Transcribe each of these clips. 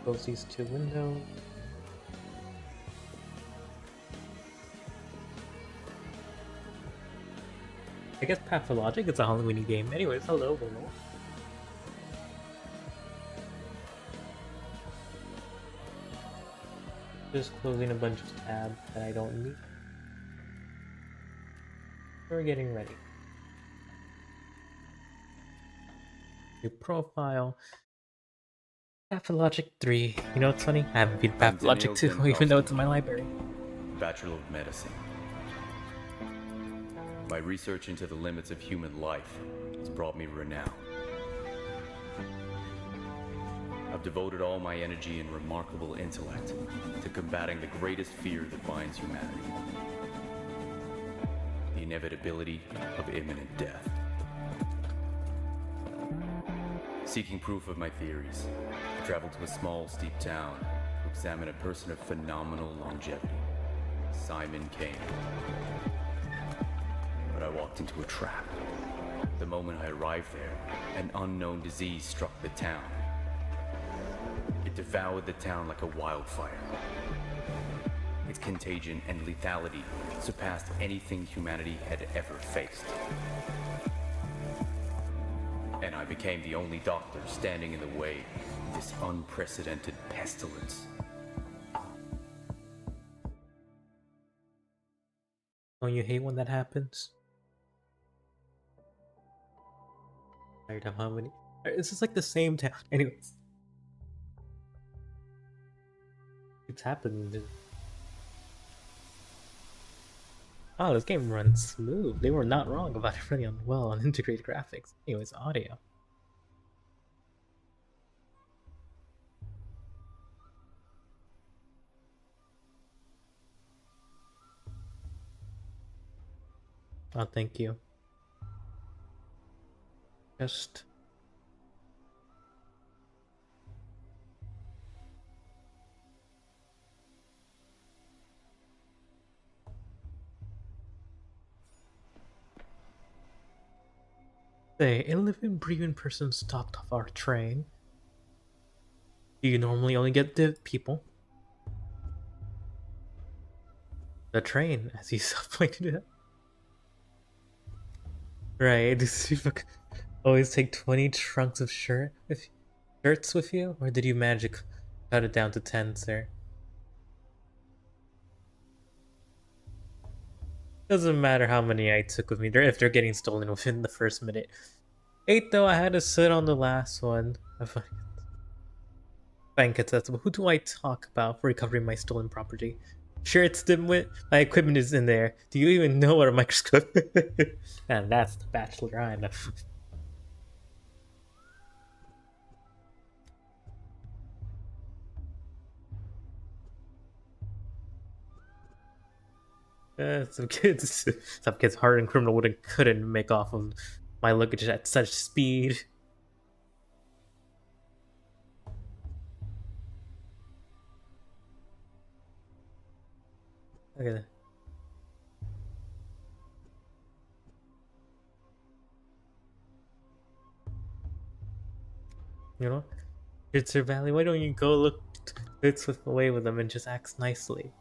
Close these two windows. I guess Pathologic is a Halloween game. Anyways, hello, hello. Just closing a bunch of tabs that I don't need. We're getting ready. New profile. Pathologic 3. You know what's funny? I haven't beat Pathologic 2, even though it's in my library. Bachelor of Medicine. My research into the limits of human life has brought me renown. I've devoted all my energy and remarkable intellect to combating the greatest fear that binds humanity. The inevitability of imminent death. Seeking proof of my theories, I traveled to a small, steep town to examine a person of phenomenal longevity, Simon Kane. But I walked into a trap. The moment I arrived there, an unknown disease struck the town. It devoured the town like a wildfire. Its contagion and lethality surpassed anything humanity had ever faced. And I became the only doctor standing in the way of this unprecedented pestilence. Don't you hate when that happens? Tired of how many? It's just like the same town. Anyways. It's happening. Oh, this game runs smooth. They were not wrong about it running well on integrated graphics. Anyways, audio. Oh, thank you. Just... Say, a living, breathing person stopped off our train. Do you normally only get the people? The train, as he pointed out. Right, does you always take 20 trunks of shirts with you? Or did you magic cut it down to 10, sir? Doesn't matter how many I took with me, if they're getting stolen within the first minute. 8 though, I had to sit on the last one. Who do I talk about for recovering my stolen property? Sure, it's dimwit. My equipment is in there. Do you even know what a microscope is? And that's the bachelor I know. Some kids hardened criminal couldn't make off of my luggage at such speed. Look at that. You know? It's your valley. Why don't you go look it's away with them and just act nicely?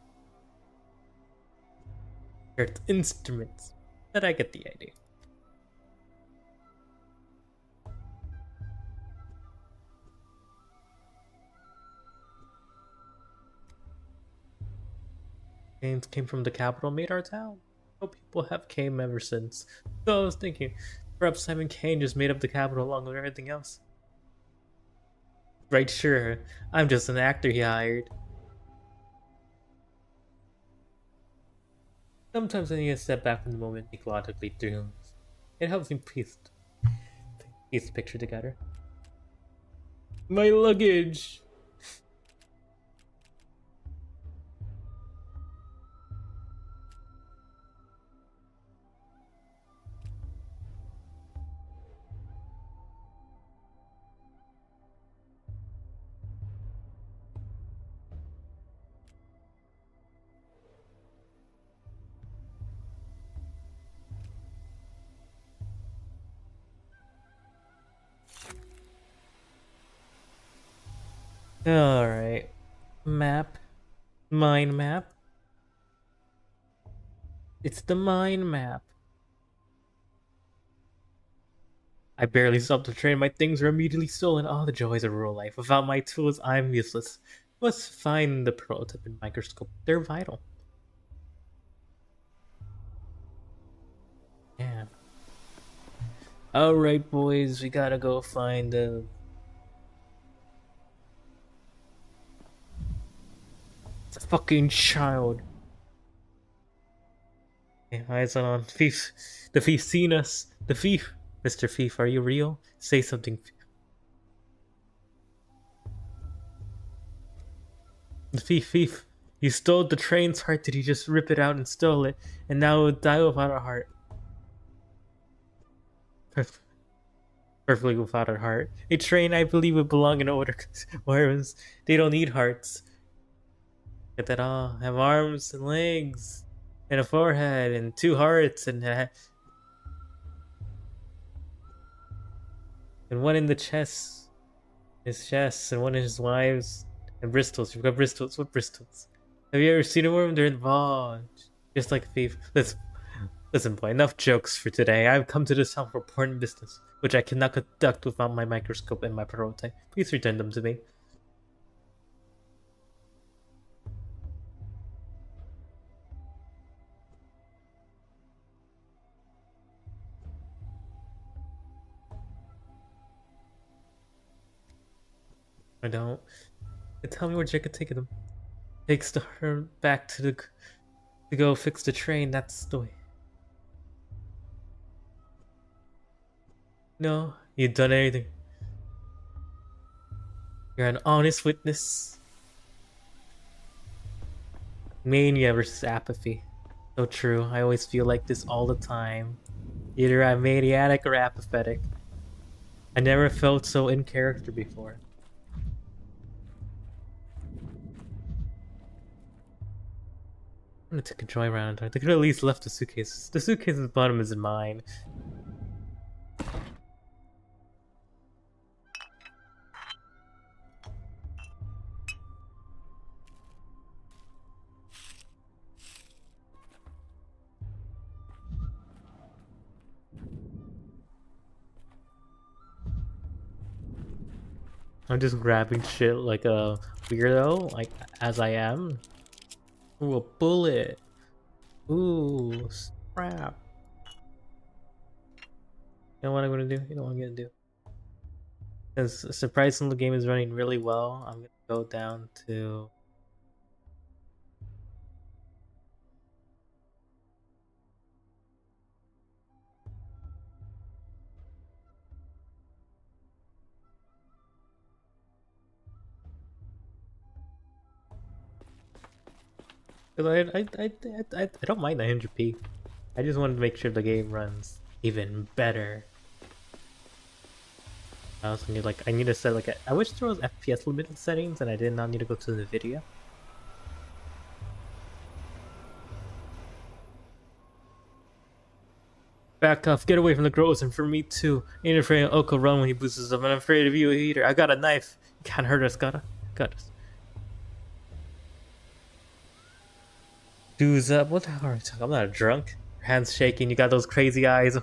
It's instruments. But I get the idea. Canes came from the capital, made our town. No people have came ever since. So I was thinking, perhaps Simon Kane just made up the capital along with everything else. Right, sure. I'm just an actor he hired. Sometimes I need to step back from the moment and think logically through. It helps me piece the picture together. My luggage! Alright. Map. Mind map. It's the mind map. I barely stopped the train. My things were immediately stolen. All the joys of rural life. Without my tools, I'm useless. Must find the prototype and microscope. They're vital. Yeah. Alright, boys. We gotta go find the... It's a fucking child. Okay, eyes on thief. The thief seen us. The thief. Mr. Thief, are you real? Say something. The thief. You stole the train's heart. Did you just rip it out and steal it? And now it will die without a heart. Perfectly without a heart. A train, I believe, would belong in older worms. They don't need hearts. Get that all. Have arms and legs. And a forehead. And 2 hearts. And one in the chest. His chest. And one in his wives. And bristles. You've got bristles. What bristles? Have you ever seen a worm? They're involved. Just like a thief. Listen, boy, enough jokes for today. I've come to this town for important business, which I cannot conduct without my microscope and my prototype. Please return them to me. I don't. Tell me where Jacob taking them. Takes her back to go fix the train. That's the way. No, you've done anything. You're an honest witness. Mania versus apathy. So true. I always feel like this all the time. Either I'm maniac or apathetic. I never felt so in character before. I'm gonna take a joyride. They could have at least left the suitcases. The suitcase's bottom isn't mine. I'm just grabbing shit like a weirdo, like as I am. Ooh, a bullet. Ooh, crap. You know what I'm gonna do? You know what I'm gonna do? Because surprisingly the game is running really well, I'm gonna go down to... Because I don't mind 900p. I just wanted to make sure the game runs even better. I also need I need to set I wish there was FPS limited settings and I did not need to go to the video. Back off, get away from the grows, and for me too. Ain't afraid of Oko run when he boosts us up, and I'm afraid of you either. I got a knife. You can't hurt us, got us. Dudes up, what the hell are you talking? I'm not a drunk. Your hands shaking, you got those crazy eyes.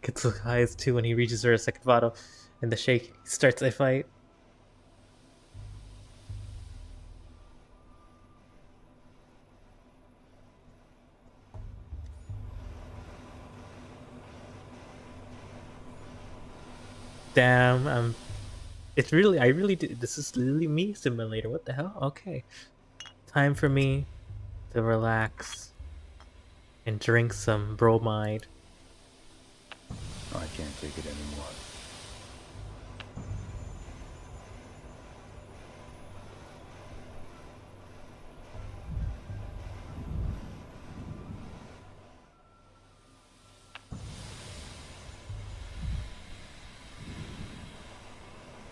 Gets those eyes too when he reaches for a second bottle. And the shake starts a fight. Damn, it's really, I really do. This is literally me simulator. What the hell? Okay. Time for me to relax and drink some bromide. I can't take it anymore.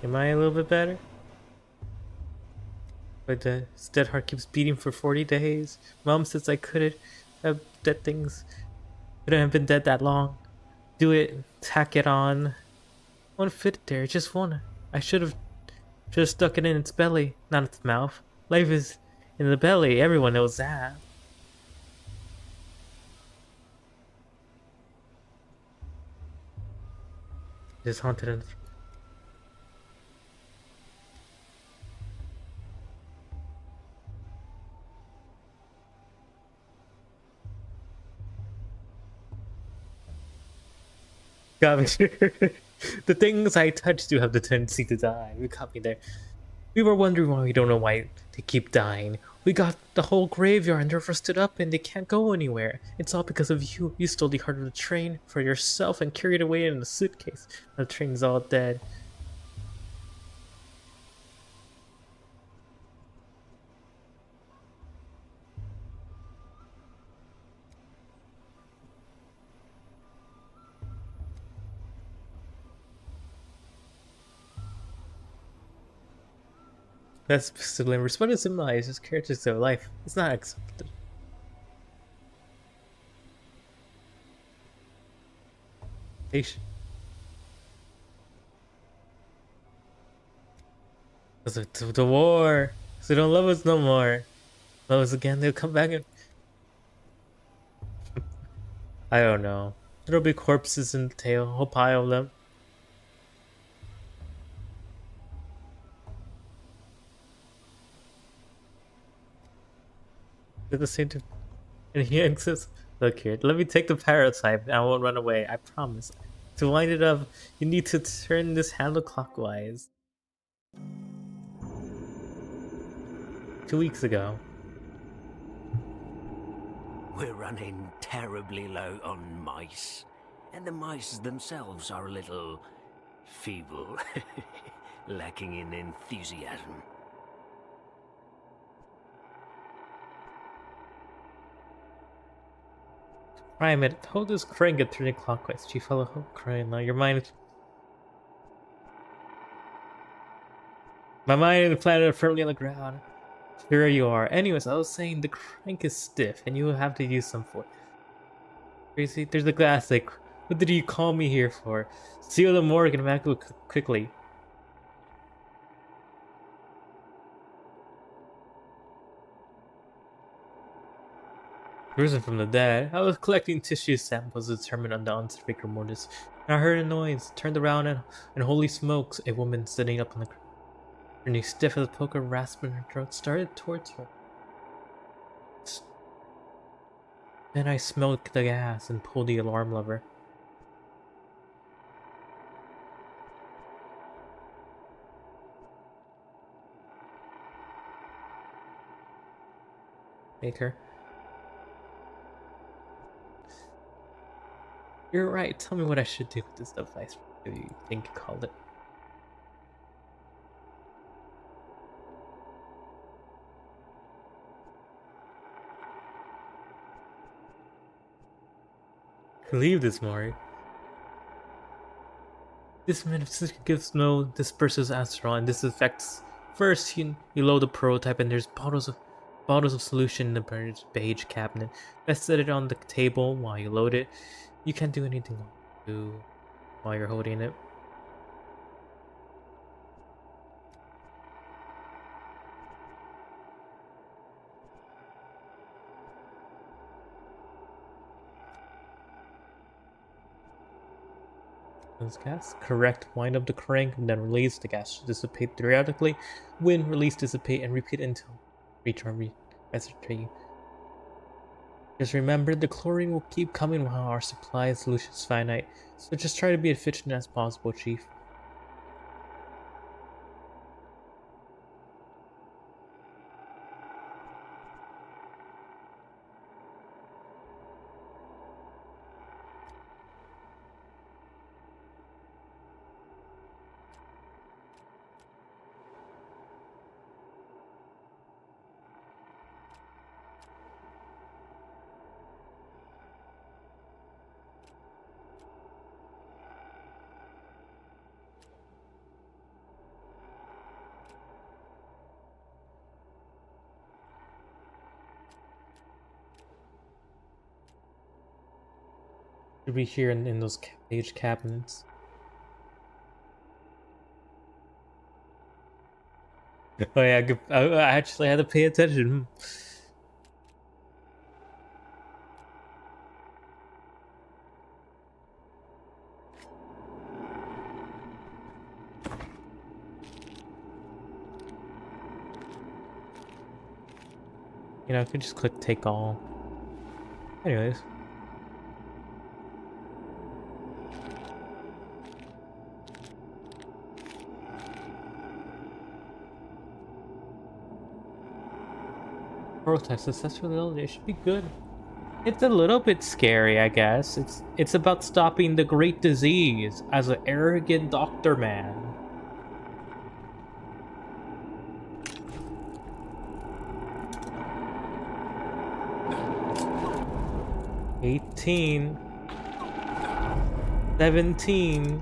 Am I a little bit better? But the dead heart keeps beating for 40 days. Mom says I couldn't have dead things. Couldn't have been dead that long. Do it. Tack it on. One fit there. Just one. I should have Should have stuck it in its belly, not its mouth. Life is in the belly, everyone knows that. It is haunted and got me. The things I touch do have the tendency to die. You caught me there. We were wondering why we don't know why they keep dying. We got the whole graveyard and they're rusted up and they can't go anywhere. It's all because of you. You stole the heart of the train for yourself and carried it away in a suitcase. The train's all dead. That's still what it symbolizes characters of life. It's not accepted. Patient. The war. So they don't love us no more. Love us again, they'll come back and I don't know. There'll be corpses in the tail, a whole pile of them. They're the same. And he exists. Look here, let me take the parasite and I won't run away, I promise. To wind it up, you need to turn this handle clockwise. 2 weeks ago. We're running terribly low on mice, and the mice themselves are a little feeble, lacking in enthusiasm. Right, a minute. Hold this crank at turning clockwise. She fell a hook crying now. Your mind. My mind and the planet are firmly on the ground. Here you are. Anyways, I was saying the crank is stiff and you will have to use some force. Crazy, there's the glass. Like, what did you call me here for? Seal the morgue and back quickly. Risen from the dead. I was collecting tissue samples to determine on the onset rigor mortis. And I heard a noise, turned around, and holy smokes, a woman sitting up on the ground. Her knee stiff as a poker, rasping her throat, started towards her. Then I smelled the gas and pulled the alarm lever. Baker. You're right. Tell me what I should do with this device. What do you think you called it? Leave this, Mari. This manifestation gives no disperses astral and this affects. First, you load the prototype and there's bottles of solution in the beige cabinet. Best set it on the table while you load it. You can't do anything while you're holding it. Gas. Correct. Wind up the crank and then release. The gas should dissipate periodically. Wind, release, dissipate, and repeat until recharge. Just remember, the chlorine will keep coming while our supply of solution is finite. So just try to be efficient as possible, Chief. Should be here in those cage cabinets. Oh yeah, I actually had to pay attention. You know, I could just click take all. Anyways. Prototype successfully loaded. It should be good. It's a little bit scary, I guess. It's about stopping the great disease as an arrogant doctor man. $18. $17.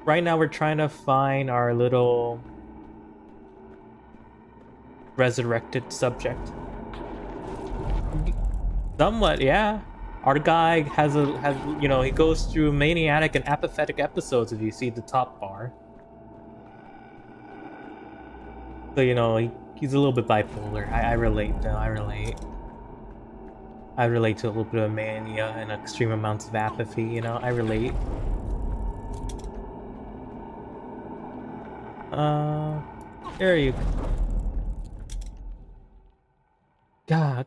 Right now we're trying to find our little resurrected subject. Somewhat, yeah. Our guy has you know, he goes through maniatic and apathetic episodes if you see the top bar. So, you know, he's a little bit bipolar. I relate though, I relate. I relate to a little bit of mania and extreme amounts of apathy, you know, I relate. There you go.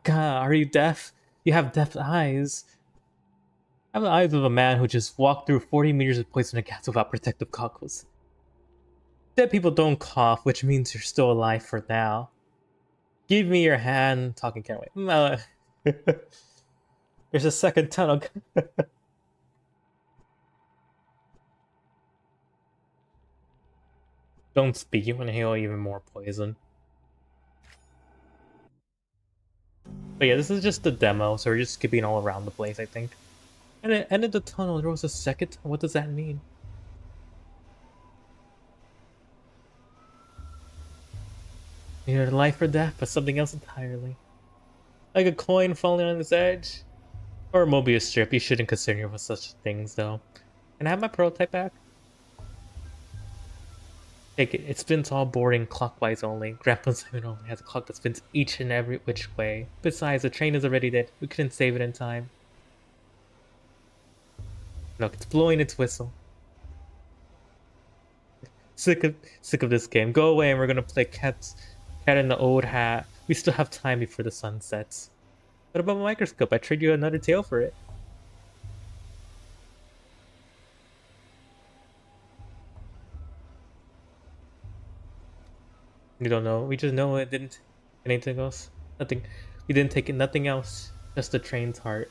God, are you deaf? You have deaf eyes. I have the eyes of a man who just walked through 40 meters of poisonous gas without protective goggles. Dead people don't cough, which means you're still alive for now. Give me your hand. Talking can't wait. There's a second tunnel. Don't speak, you inhale even more poison. But yeah, this is just the demo, so we're just skipping all around the place, I think. And at the end of the tunnel, there was a second. What does that mean? Either life or death, but something else entirely. Like a coin falling on its edge. Or a Mobius strip. You shouldn't concern yourself with such things, though. Can I have my prototype back? Take it. It spins all boarding clockwise only. Grandpa Simon only has a clock that spins each and every which way. Besides, the train is already dead. We couldn't save it in time. Look, it's blowing its whistle. Sick of this game. Go away and we're gonna play cat in the old hat. We still have time before the sun sets. What about my microscope? I trade you another tail for it. We don't know. We just know it didn't. Anything else? Nothing. We didn't take it. Nothing else. Just the train's heart.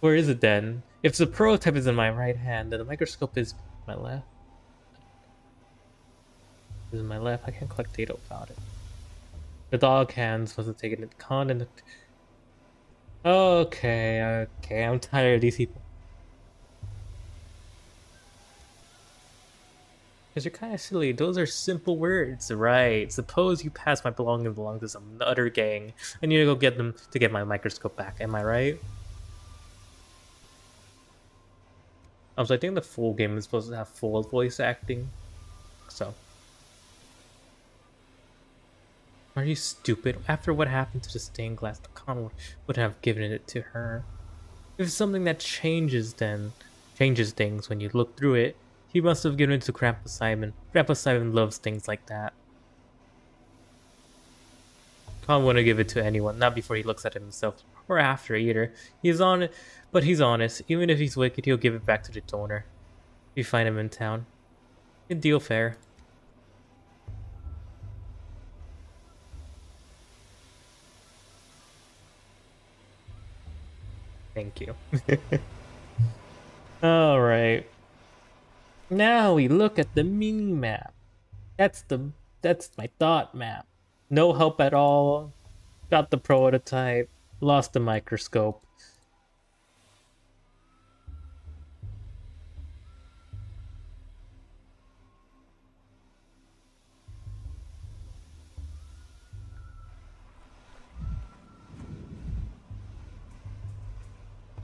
Where is it then? If the prototype is in my right hand, then the microscope is my left. Is in my left. I can't collect data without it. The dog hands wasn't taking it. Okay. I'm tired of these people. Because you're kind of silly. Those are simple words, right? Suppose you pass my belong to some other gang. I need to go get them to get my microscope back. Am I right? So I think the full game is supposed to have full voice acting. So. Are you stupid? After what happened to the stained glass, the con would have given it to her. If it's something that changes things when you look through it, he must have given it to Grandpa Simon. Grandpa Simon loves things like that. Khan wouldn't give it to anyone, not before he looks at it himself, or after either. He's honest. Even if he's wicked, he'll give it back to the donor. If you find him in town. Good deal, fair. Thank you. Alright. Now we look at the mini-map. That's my thought map. No help at all. Got the prototype. Lost the microscope.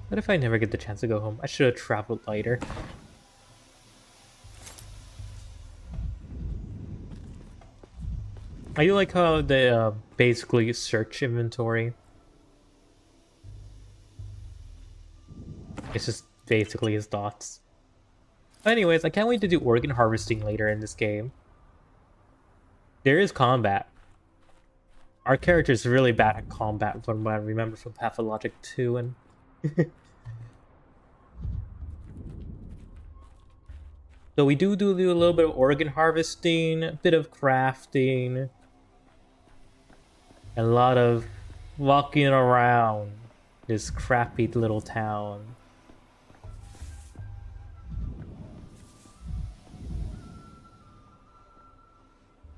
What if I never get the chance to go home? I should have traveled lighter. I do like how they basically search inventory. It's just basically his thoughts. Anyways, I can't wait to do organ harvesting later in this game. There is combat. Our character is really bad at combat from what I remember from Pathologic 2 and... So we do a little bit of organ harvesting, a bit of crafting, and a lot of walking around this crappy little town.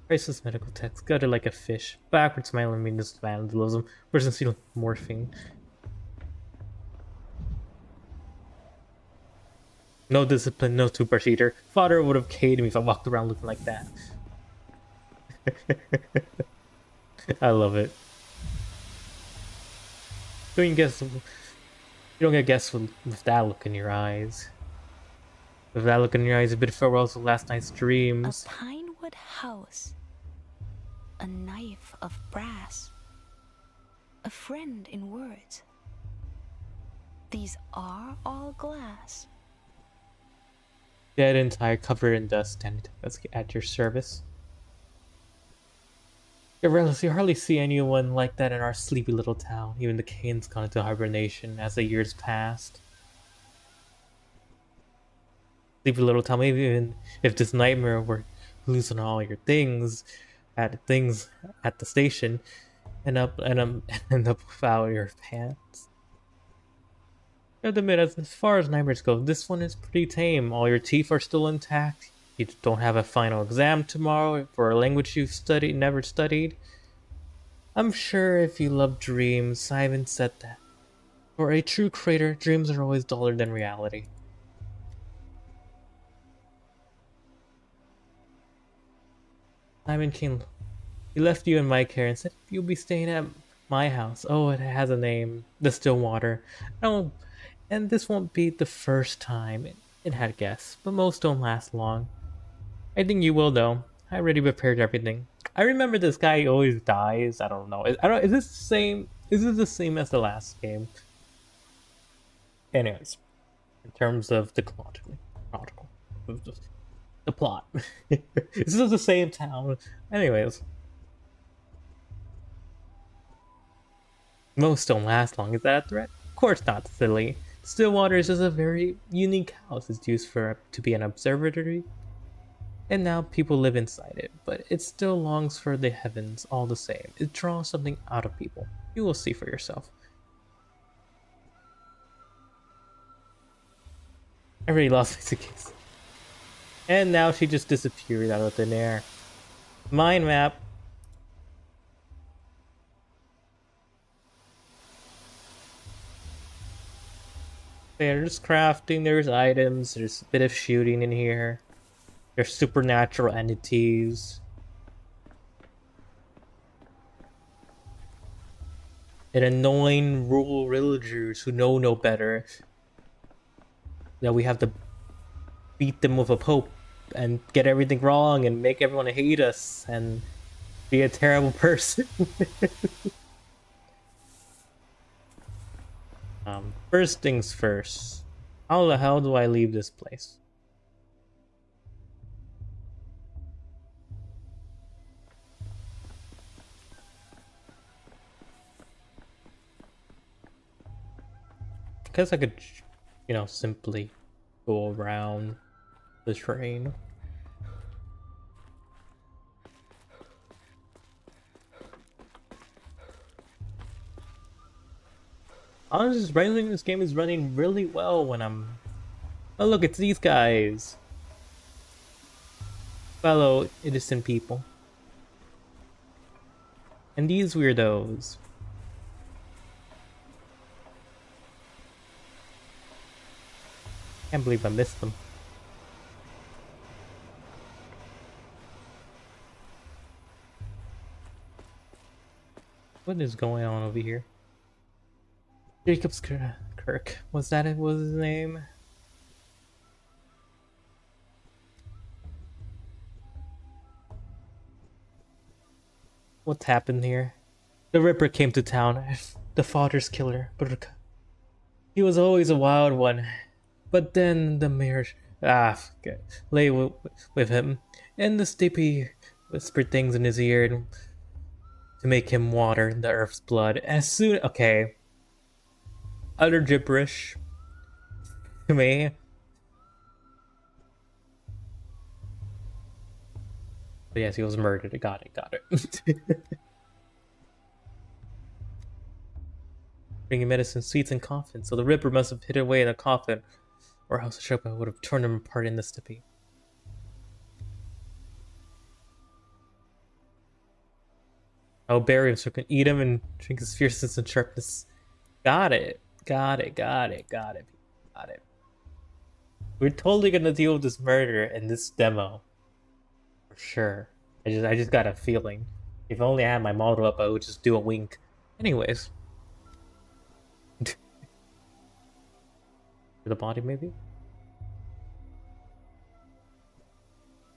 Priceless medical text, gutted like a fish. Backward smiling means vandalism. Person seen morphing. No discipline, no two-procedure. Father would have caned me if I walked around looking like that. I love it. You don't get guessed with that look in your eyes. With that look in your eyes, a bit of farewell to last night's dreams. A pine wood house. A knife of brass. A friend in words. These are all glass. Dead and tired, covered in dust, and at your service. You hardly see anyone like that in our sleepy little town. Even the cane's gone into hibernation as the years passed. Sleepy little town, maybe even if this nightmare were losing all your things at the station and up without your pants. You have to admit, as far as nightmares go, this one is pretty tame. All your teeth are still intact. You don't have a final exam tomorrow for a language you've never studied. I'm sure if you love dreams, Simon said that. For a true creator, dreams are always duller than reality. Simon King, he left you in my care and said you'll be staying at my house. Oh, it has a name, the Stillwater. Oh, and this won't be the first time it had guests, but most don't last long. I think you will though. I already prepared everything. I remember this guy always dies. I don't know. Is this the same? Is this the same as the last game? Anyways, in terms of the plot. This is the same town. Anyways. Most don't last long. Is that a threat? Of course not, silly. Stillwater is just a very unique house. It's used to be an observatory. And now people live inside it. But it still longs for the heavens all the same. It draws something out of people. You will see for yourself. I already lost my suitcase. And now she just disappeared out of thin air. Mind map. There's crafting, there's items, there's a bit of shooting in here. There's supernatural entities. And annoying rural villagers who know no better. That we have to beat them with a pope and get everything wrong and make everyone hate us and be a terrible person. First things first. How the hell do I leave this place? I guess I could, simply go around the train. Honestly, running this game is running really well when I'm... Oh look, it's these guys. Fellow innocent people. And these weirdos. Can't believe I missed them. What is going on over here? Jacob's Kirk. Was that it? Was his name? What's happened here? The Ripper came to town. The father's killer. But he was always a wild one. But then the mayor lay with him. And the Stippy whispered things in his ear to make him water the earth's blood. As soon... Okay. Utter gibberish. To me. But yes, he was murdered. Got it. Bringing medicine, sweets, and coffins. So the Ripper must have hid away in a coffin, or else the Sherpa would have torn him apart in the Stippy. I'll bury him so I can eat him and drink his fierceness and sharpness. Got it. We're totally gonna deal with this murder in this demo. For sure. I just got a feeling. If only I had my model up, I would just do a wink. Anyways. The body, maybe?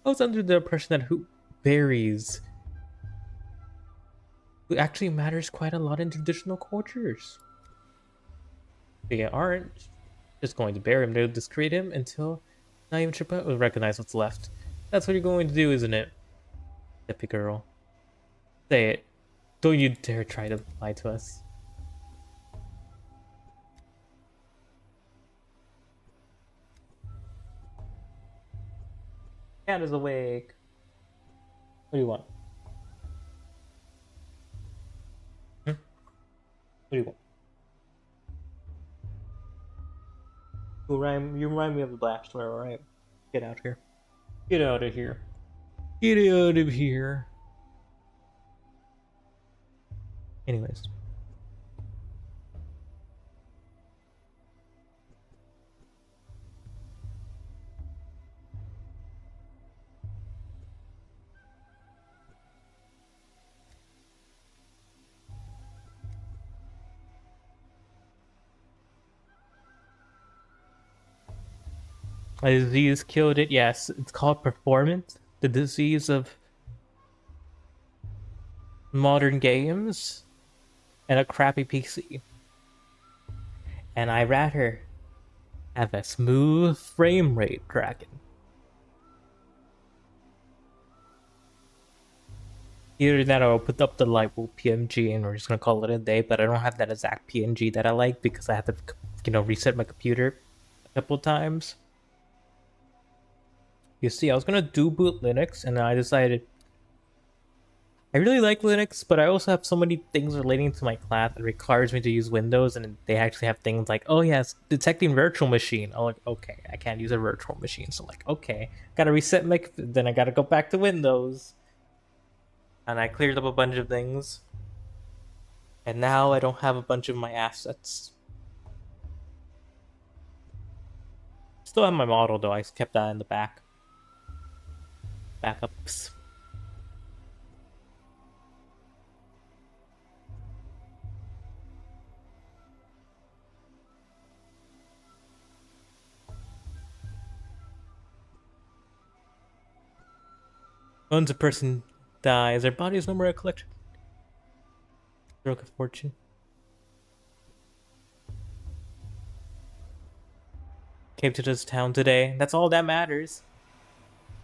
I was under the impression that who buries who actually matters quite a lot in traditional cultures. They aren't just going to bury him, they'll discreet him until not even Chippa will recognize what's left. That's what you're going to do, isn't it? Hippie girl. Say it. Don't you dare try to lie to us. Cat is awake. What do you want? What do you want? You remind me of the Black Swear, alright? Get out here. Get out of here. Get out of here. Anyways. A disease killed it, yes. It's called performance. The disease of modern games and a crappy PC. And I rather have a smooth frame rate dragon. Either that or I'll put up the Lightwolf PNG and we're just gonna call it a day, but I don't have that exact PNG that I like because I have to, reset my computer a couple times. You see, I was gonna do boot Linux and I decided I really like Linux, but I also have so many things relating to my class that requires me to use Windows, and they actually have things like, oh yes, detecting virtual machine. I'm like, okay, I can't use a virtual machine, so like, okay, gotta reset then I gotta go back to Windows. And I cleared up a bunch of things. And now I don't have a bunch of my assets. Still have my model though, I kept that in the back. Backups. Once a person dies, their body is no more a collection. Stroke of fortune. Came to this town today. That's all that matters.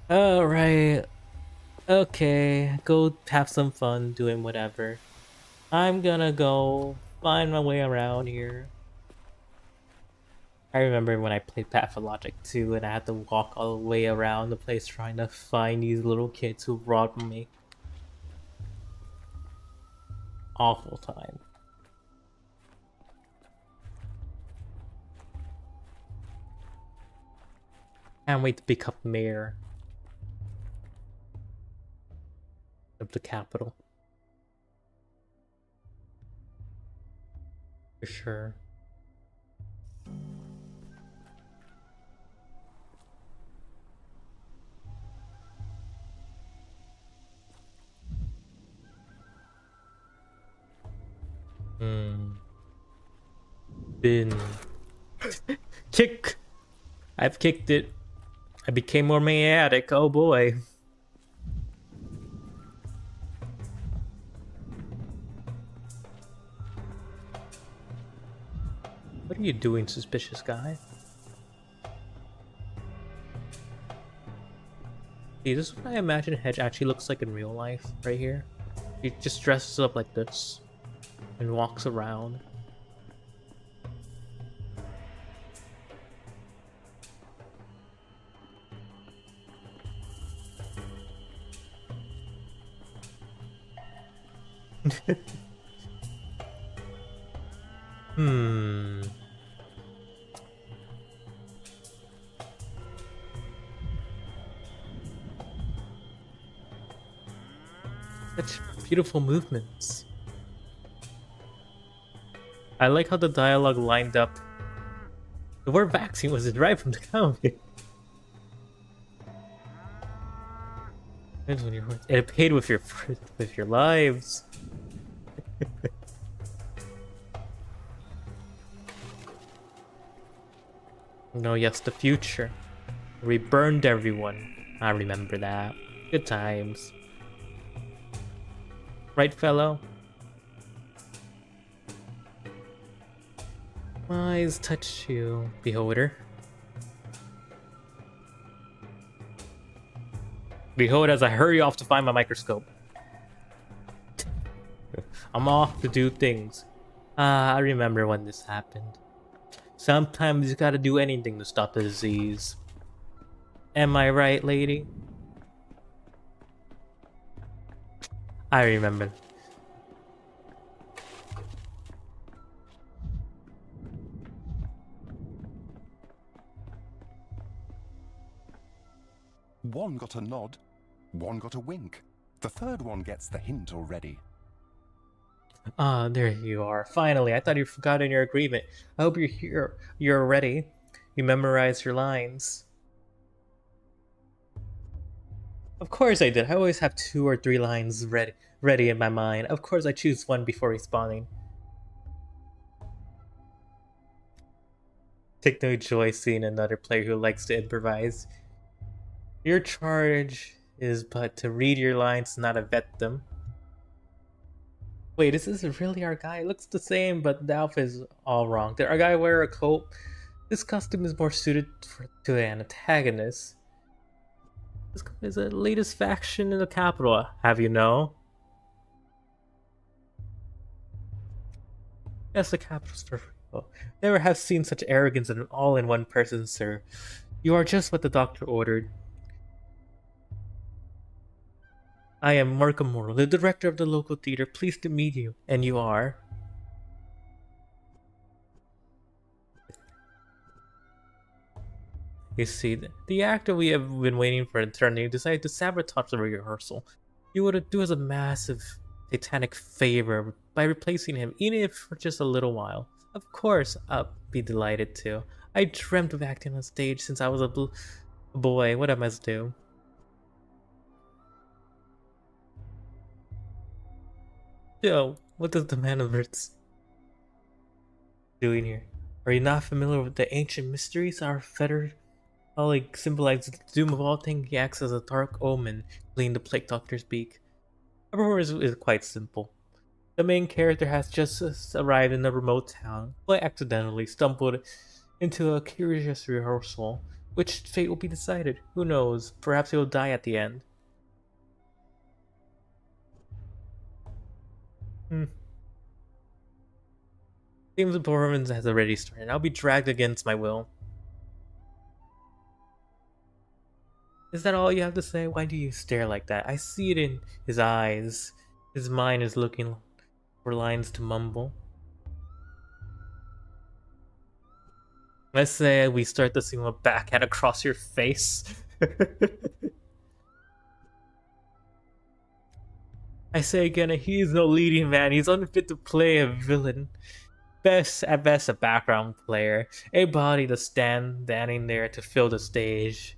Alright. Okay. Go have some fun doing whatever. I'm gonna go find my way around here. I remember when I played Pathologic 2 and I had to walk all the way around the place trying to find these little kids who robbed me. Awful time. Can't wait to become mayor of the capital. For sure. Bin. Kick! I've kicked it. I became more maniatic. Oh boy. are you doing, suspicious guy? See, this is what I imagine Hedge actually looks like in real life, right here. He just dresses up like this and walks around. Such beautiful movements. I like how the dialogue lined up. The word vaccine was derived from the comic. Depends when you're worth. It paid with your lives. No, yes, the future. We burned everyone. I remember that. Good times. Right, fellow? My eyes touch you, beholder. Behold as I hurry off to find my microscope. I'm off to do things. I remember when this happened. Sometimes you gotta do anything to stop the disease. Am I right, lady? I remember. One got a nod, one got a wink. The third one gets the hint already. Ah, there you are. Finally, I thought you forgot your agreement. I hope you're here. You're ready. You memorized your lines. Of course I did. I always have 2 or 3 lines ready in my mind. Of course I choose one before responding. Take no joy seeing another player who likes to improvise. Your charge is but to read your lines, not to vet them. Wait, is this really our guy? It looks the same, but the outfit is all wrong. Did our guy wear a coat? This costume is more suited to an antagonist. This is the latest faction in the capital, have you know? Yes, the capital's for real. Never have seen such arrogance in all in one person, sir. You are just what the doctor ordered. I am Markham Mortal, the director of the local theater. Pleased to meet you. And you are? You see, the actor we have been waiting for eternity decided to sabotage the rehearsal. You would do us a massive, titanic favor by replacing him, even if for just a little while. Of course, I'll be delighted to. I dreamt of acting on stage since I was a boy. What I must do. Yo, what does the man of Earth doing here? Are you not familiar with the ancient mysteries? Our fetter colleague symbolizes the doom of all things. He acts as a dark omen, cleaning the plague doctor's beak. Our purpose is quite simple. The main character has just arrived in a remote town, but accidentally stumbled into a curious rehearsal. Which fate will be decided? Who knows? Perhaps he will die at the end. Seems the performance has already started. I'll be dragged against my will. Is that all you have to say? Why do you stare like that? I see it in his eyes. His mind is looking for lines to mumble. Let's say we start the scene with backhand across your face. I say again, he is no leading man. He's unfit to play a villain. At best, a background player. A body to standing there to fill the stage.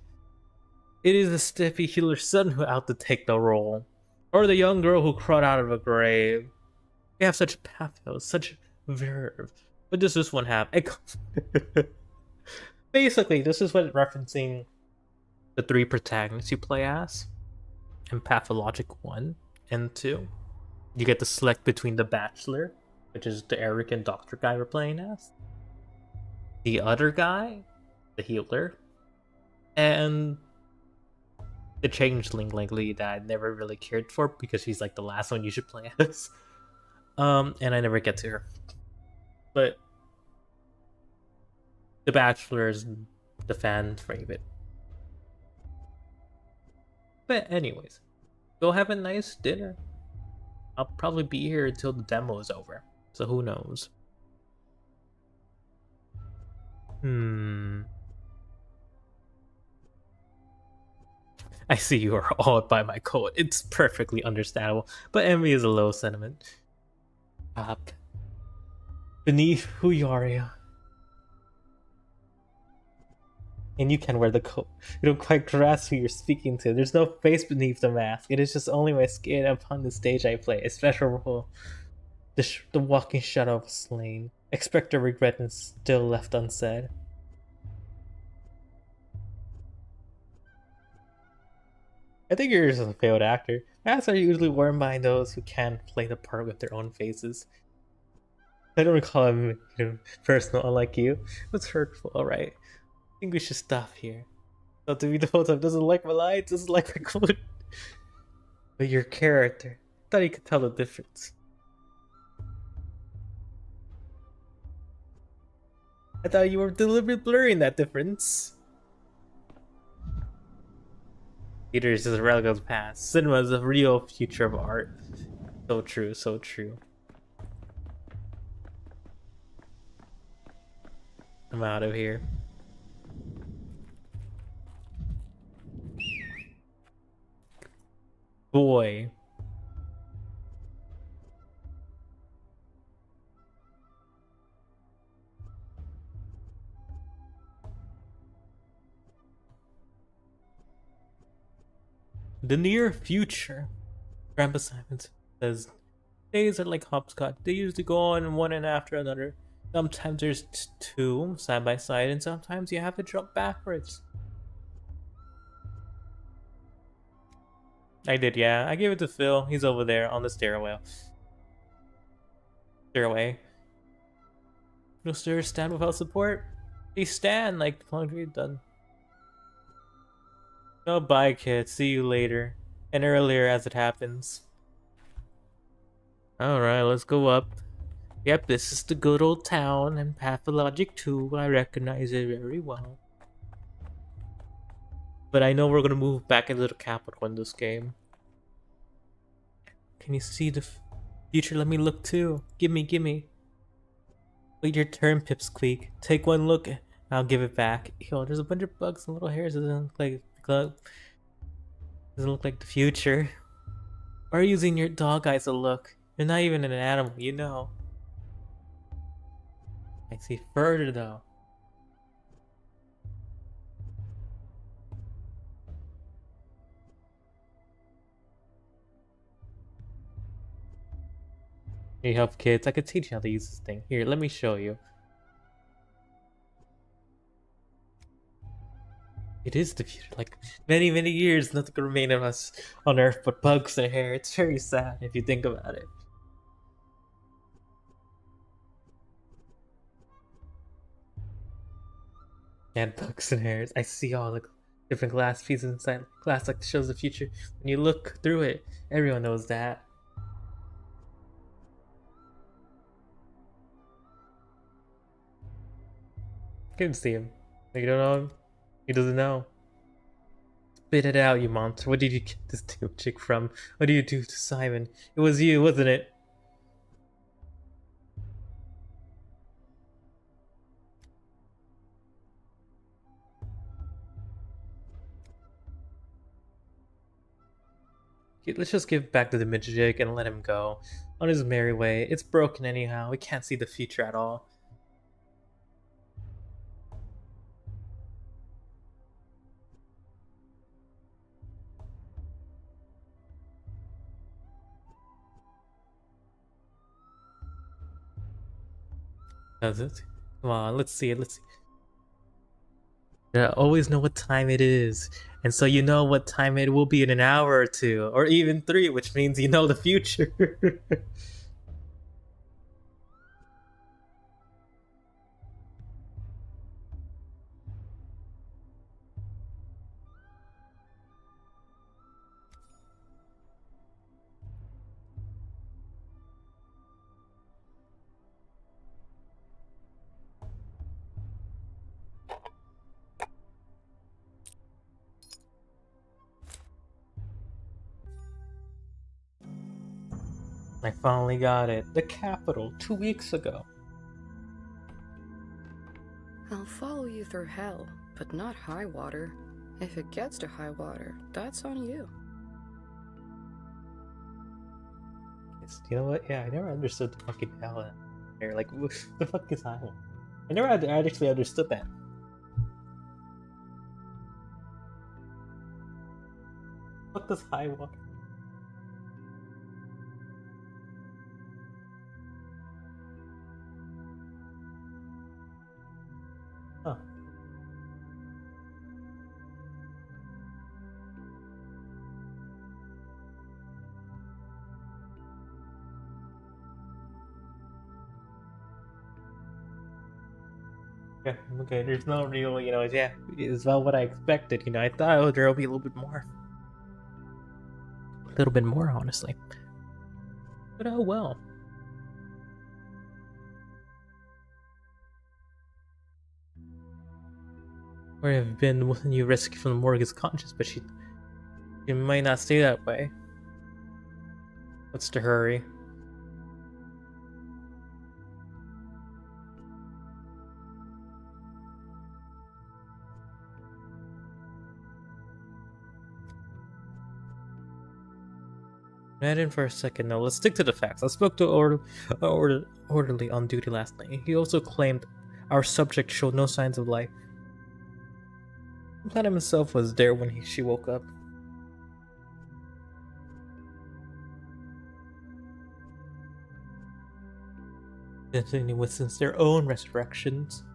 It is the stiffy healer's son who out to take the role. Or the young girl who crawled out of a grave. They have such pathos, such verve. What does this one have? Basically, this is what referencing the 3 protagonists you play as. In Pathologic 1 and 2. You get to select between the Bachelor, which is the arrogant doctor guy we're playing as. the other guy, the healer, and the changeling lately that I never really cared for because she's like the last one you should play as. And I never get to her. But the Bachelor is the fan favorite. But anyways, go have a nice dinner. I'll probably be here until the demo is over, so who knows. I see you are awed by my code. It's perfectly understandable, but envy is a low sentiment. Up. Beneath who you are. And you can wear the coat. You don't quite grasp who you're speaking to. There's no face beneath the mask. It is just only my skin upon the stage I play. A special role. The walking shadow of a slain. Expect a regret and still left unsaid. I think you're just a failed actor. Masks are usually worn by those who can't play the part with their own faces. I don't recall him personal, unlike you. It's hurtful, alright. I think we should stop here. So to be the whole time doesn't like my lines, doesn't like my code. But your character, I thought you could tell the difference. I thought you were deliberately blurring that difference. Theater is just a relic of the past. Cinema is the real future of art. So true, so true. I'm out of here. Boy. The near future. Grandpa Simon says, days are like hopscotch. They usually go on one and after another. Sometimes there's two side by side, and sometimes you have to jump backwards. I did, yeah. I gave it to Phil. He's over there on the stairway. No stairs stand without support. They stand like the laundry done. No, bye, kid. See you later. And earlier as it happens. Alright, let's go up. Yep, this is the good old town, and Pathologic too. I recognize it very well. But I know we're gonna move back into the capital in this game. Can you see the future? Let me look too. Gimme. Wait your turn, Pipsqueak. Take one look, and I'll give it back. Yo, there's a bunch of bugs and little hairs. Doesn't look like the future. Why are you using your dog eyes to look? You're not even an animal, you know. I see further though. Need help, kids? I could teach you how to use this thing. Here, let me show you. It is the future. Like many years, nothing can remain of us on Earth but bugs and hair. It's very sad if you think about it. And bugs and hairs. I see all the different glass pieces inside. Glass like shows the future. When you look through it, everyone knows that. I couldn't see him. You don't know him? He doesn't know. Spit it out, you monster. What did you get this damn chick from? What did you do to Simon? It was you, wasn't it? Okay, let's just give it back to the midget and let him go on his merry way. It's broken anyhow. We can't see the future at all. Does it? Come on, let's see it. Yeah, always know what time it is. And so you know what time it will be in an hour or two, or even 3, which means you know the future. I finally got it. The capital, 2 weeks ago. I'll follow you through hell, but not high water. If it gets to high water, that's on you. You know what? Yeah, I never understood the fucking hell there. Like, what the fuck is high water? I never actually understood that. What does high water? Huh. Yeah, okay, there's no real, yeah, it's about what I expected, I thought there'll be a little bit more. A little bit more, honestly. But oh well. Or have been when you rescue from the morgue is conscious, but she might not stay that way. What's the hurry? Imagine for a second. No, let's stick to the facts. I spoke to orderly on duty last night. He also claimed our subject showed no signs of life. Platinum himself was there when she woke up. Continuing with since their own resurrections.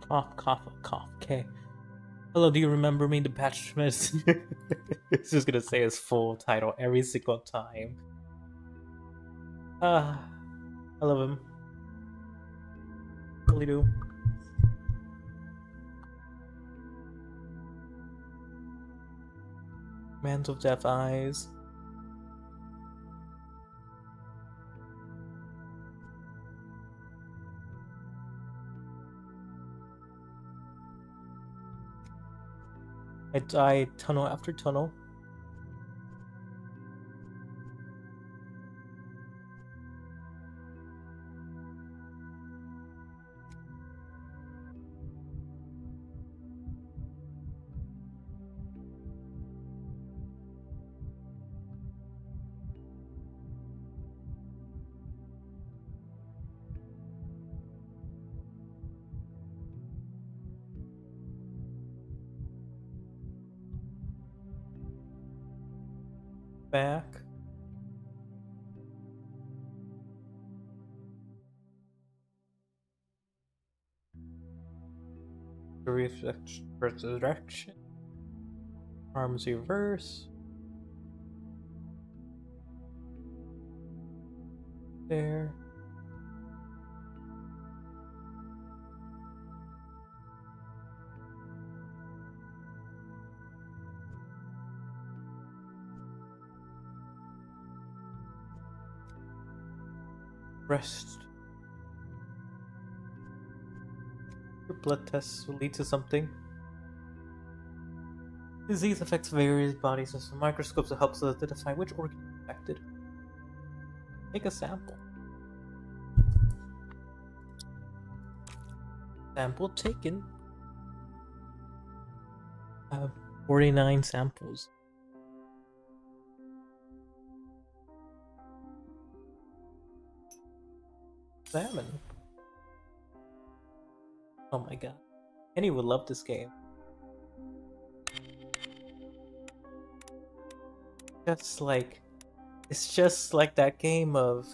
Cough, cough, cough. Okay. Hello, do you remember me? The Bachelor Medicine. It's just gonna say his full title every single time. I love him. Really do. Man of Deaf Eyes. I die tunnel after tunnel. Back. Resurrection. Arms reverse. There. Rest. Your blood tests will lead to something. Disease affects various body systems. Microscopes help us identify which organ is affected. Take a sample. Sample taken. 49 samples. Salmon. Oh my god. Kenny would love this game. It's just like that game of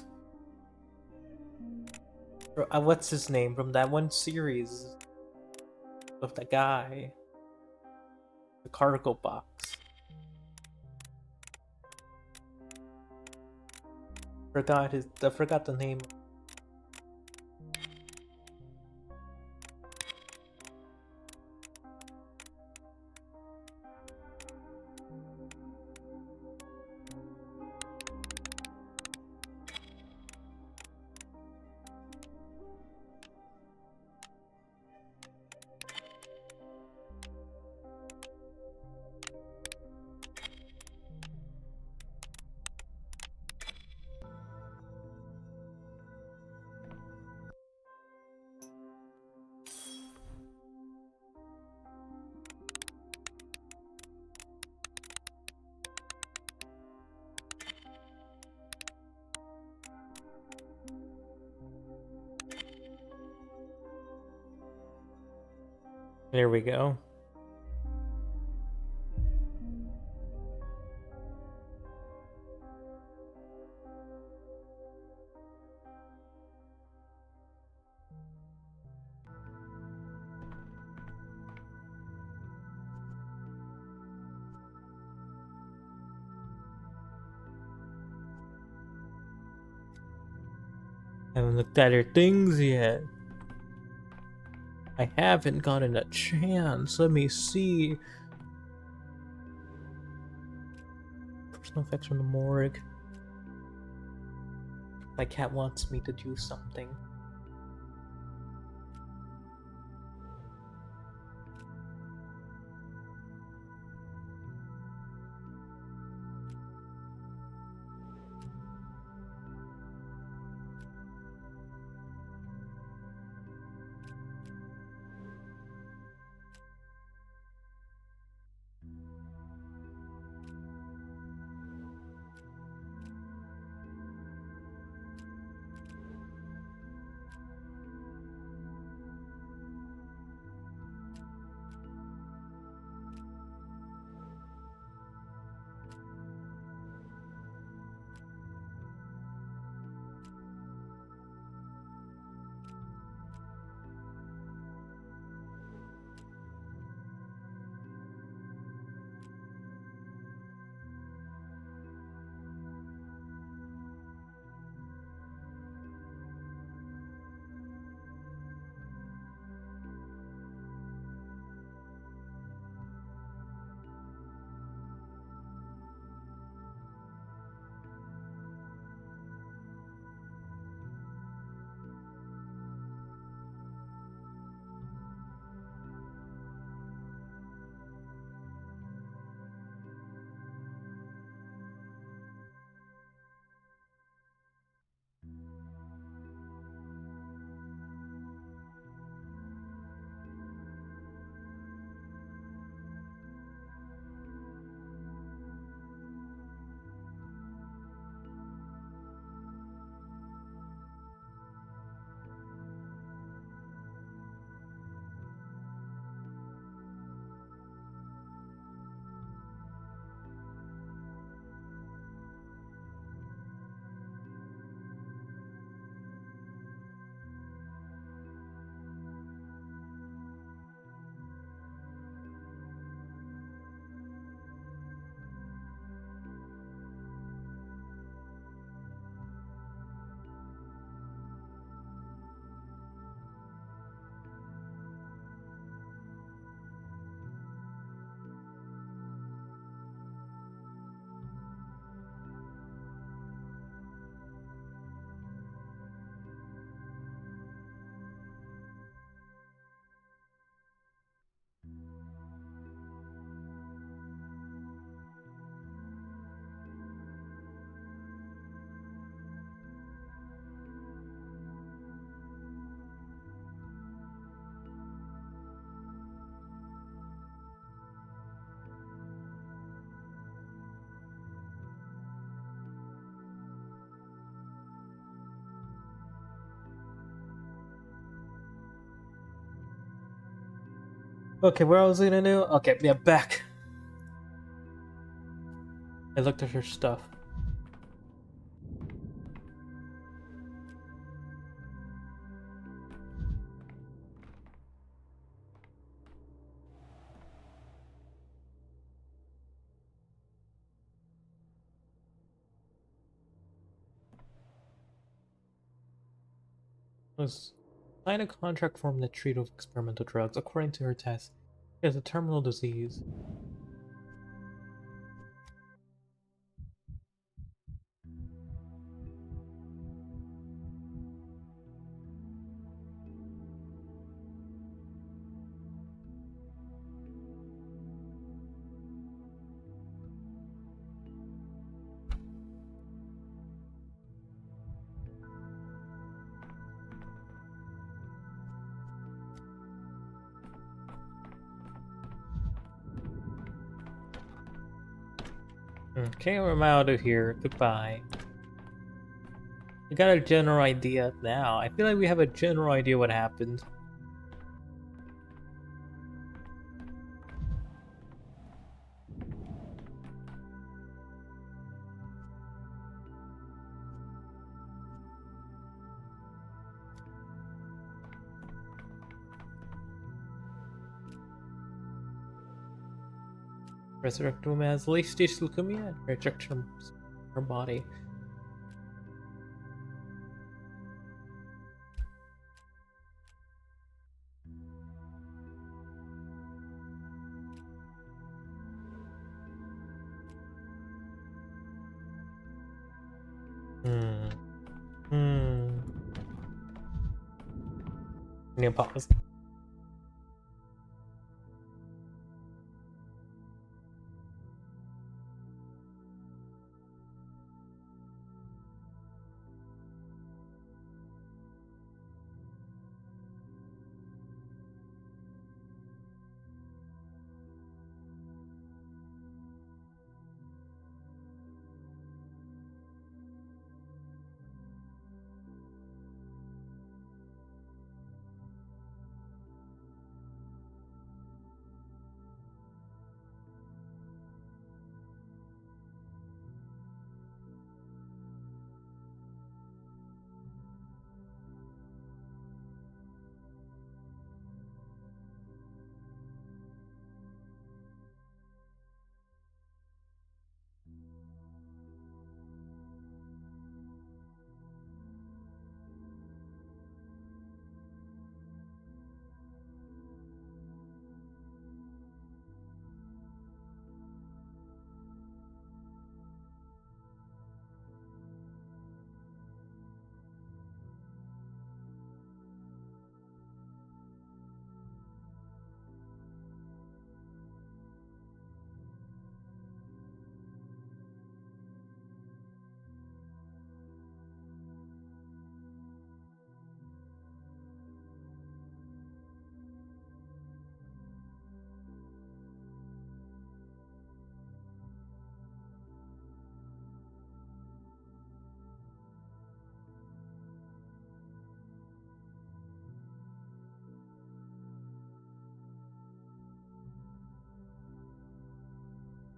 what's his name from that one series of the guy, the cargo box. I forgot the name. There we go. Haven't looked at her things yet. I haven't gotten a chance. Let me see. Personal effects from the morgue. My cat wants me to do something. Okay, what was I gonna do? Okay, yeah, back. I looked at her stuff. Was signed a contract form that treat of experimental drugs. According to her test, she has a terminal disease. Okay, I'm out of here. Goodbye. We got a general idea now. I feel like we have a general idea what happened. Resurrected woman has late stage leukemia and rejection of her body. I need to pause.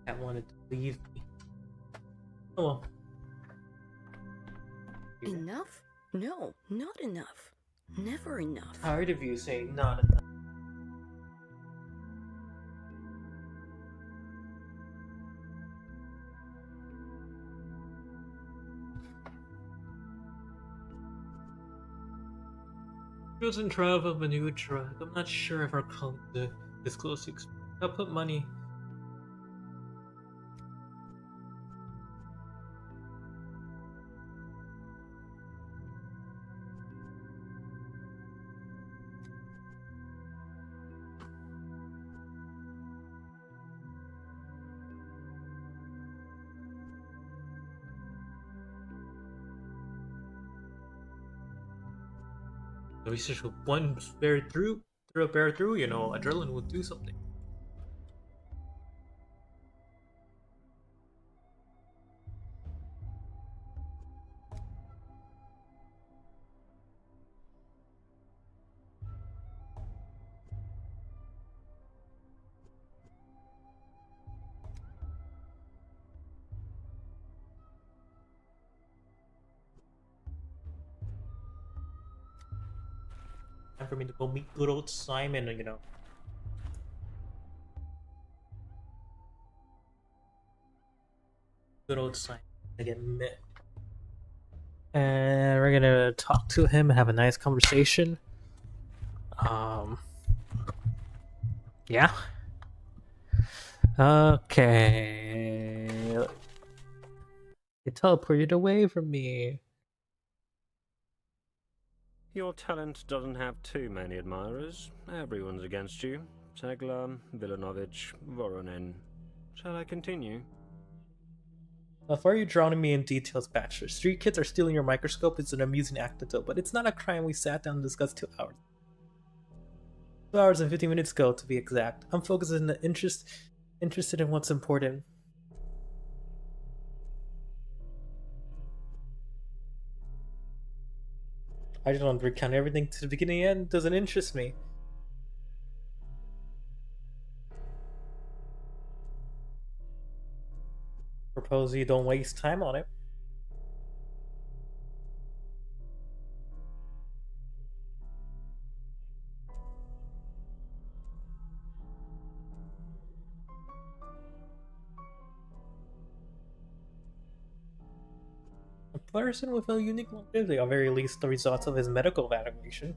Cat wanted to leave me. Oh well. Enough? No, not enough. Never enough. Tired of you saying not enough. Chosen travel of a new drug. I'm not sure if our colleague to disclose the I'll put money. The research will once bear through, you know, adrenaline will do something. Time for me to go meet good old Simon, you know. Good old Simon. Again, and we're gonna talk to him and have a nice conversation. Yeah. Okay. They teleported away from me. Your talent doesn't have too many admirers. Everyone's against you. Tegla, Villanovich, Voronin. Shall I continue? Before you drowning me in details, Bachelor, street kids are stealing your microscope. It's an amusing anecdote, but it's not a crime we sat down and discussed 2 hours. 2 hours and 15 minutes ago, to be exact. I'm focused in the interested in what's important. I just want to recount everything to the beginning and end. It doesn't interest me. Propose you don't waste time on it. person with a unique longevity, or very least the results of his medical evaluation.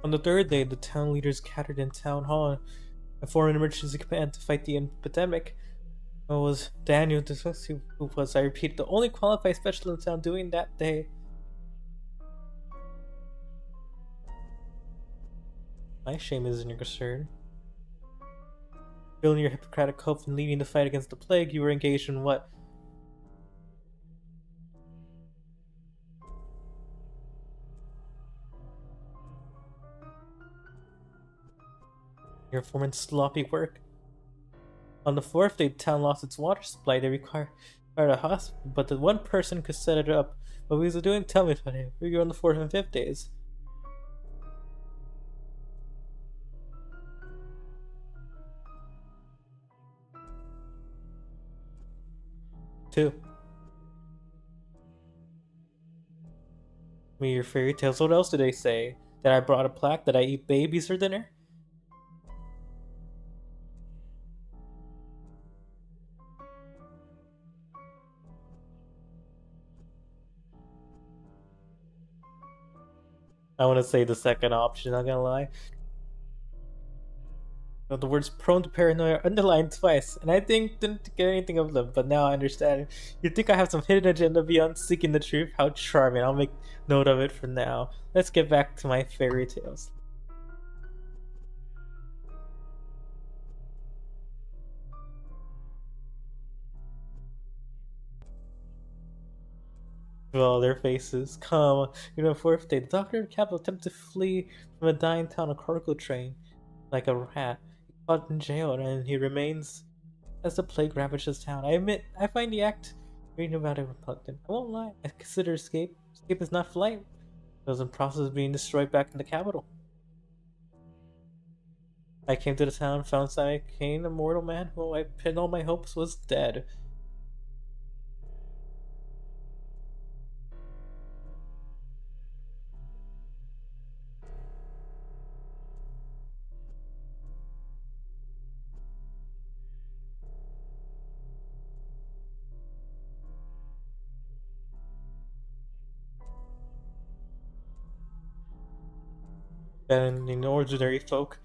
On the third day, the town leaders gathered in town hall and formed an emergency command to fight the epidemic. It was Daniel who was, I repeat, the only qualified specialist in town doing that day. My shame isn't your concern. Filling your Hippocratic oath and leading the fight against the plague, you were engaged in what? Your foreman's sloppy work. On the fourth day, the town lost its water supply. They required a hospital, but the one person could set it up. What was it doing? Tell me about it. We were on the fourth and fifth days. Two. Me, your fairy tales. What else did they say? That I brought a plaque? That I eat babies for dinner? I want to say the second option, not gonna lie. The words prone to paranoia are underlined twice, and I didn't get anything of them, but now I understand. You think I have some hidden agenda beyond seeking the truth? How charming. I'll make note of it for now. Let's get back to my fairy tales. Well, their faces. Come, fourth day. The doctor and Capital attempt to flee from a dying town on a cargo train like a rat. He caught in jail, and he remains as the plague ravages town. I admit, I find the act reading about it repugnant. I won't lie. I consider escape. Escape is not flight. It was in process of being destroyed back in the capital. I came to the town, found Simon Kane, a mortal man who I pinned all my hopes was dead. And in ordinary folk,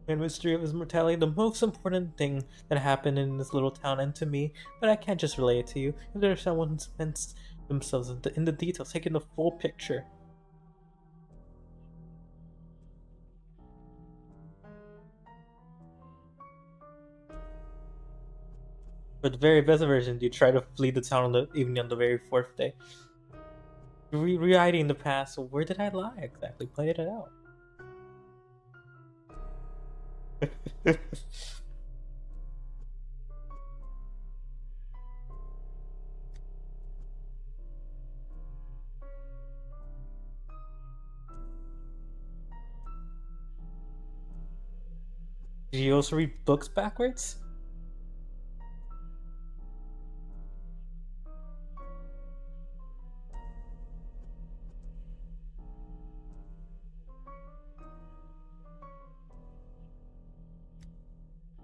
and mystery of his mortality, the most important thing that happened in this little town and to me, but I can't just relay it to you. If there's someone who spends themselves in the details, taking the full picture. For the very best version, you try to flee the town on the evening on the very fourth day. Rewriting the past, so where did I lie exactly? Played it out. Did you also read books backwards?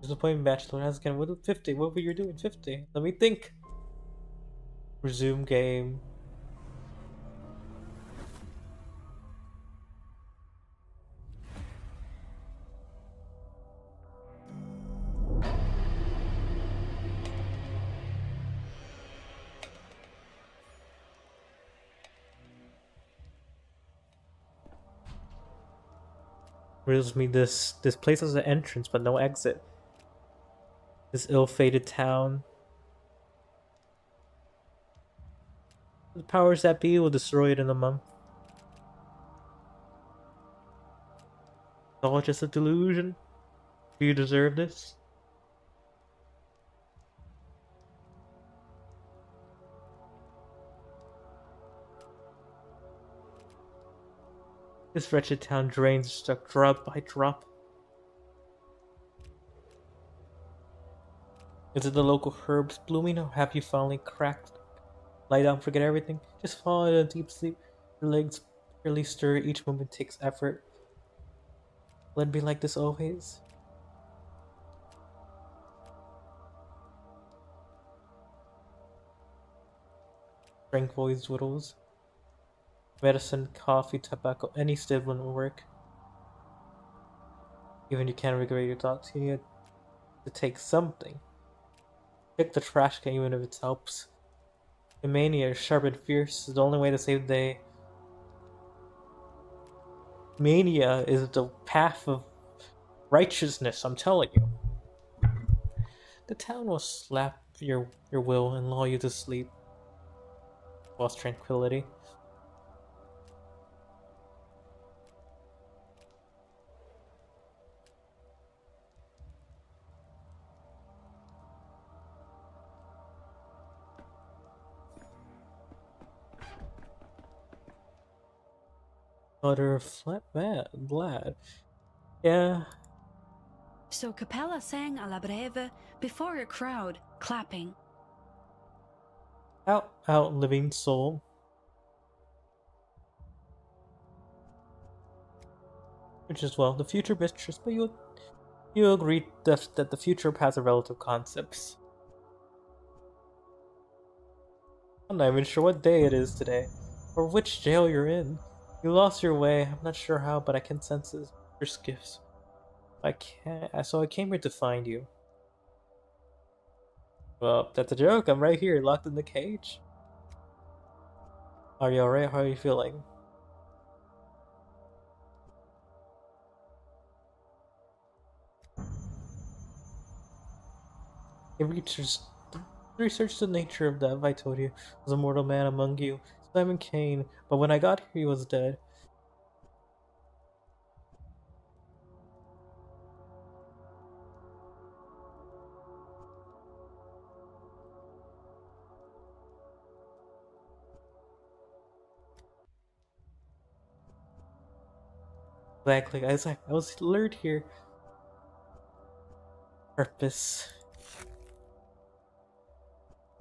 Disappointing bachelor has again. What 50? What were you doing 50? Let me think. Resume game. Riddles me this place has an entrance but no exit. This ill-fated town. The powers that be will destroy it in a month. It's all just a delusion. Do you deserve this? This wretched town drains stuck drop by drop. Is it the local herbs blooming, or have you finally cracked? Lie down, forget everything. Just fall into a deep sleep. Your legs barely stir. Each movement takes effort. Will it be like this always? Strength voice dwindles. Medicine, coffee, tobacco, any stimulant will work. Even you can't regulate your thoughts, you need to take something. Pick the trash can even if it helps. The mania is sharp and fierce is the only way to save the day. Mania is the path of righteousness, I'm telling you. The town will slap your will and lull you to sleep. False tranquility. Utter flat blad. Yeah. So Capella sang alla breve before a crowd, clapping. Out, living soul. Which is, well, the future mistress, but you agree that the future has a relative concepts. I'm not even sure what day it is today, or which jail you're in. You lost your way. I'm not sure how, but I can sense it. Your gifts. So I came here to find you. Well, that's a joke. I'm right here, locked in the cage. Are you alright? How are you feeling? He researched the nature of death. I told you, was a mortal man among you, Simon Kane. But when I got here, he was dead. Exactly. I was lured here. Purpose.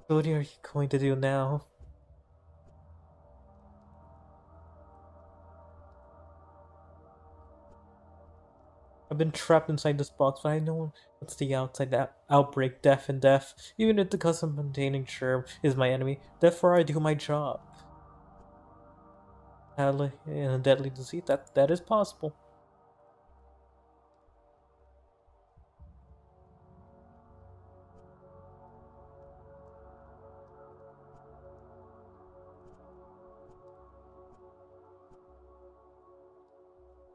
What are you going to do now? I've been trapped inside this box, but I know what's the outside. That outbreak, death and death. Even if the custom containing germ is my enemy, therefore I do my job. In a deadly disease, that is possible.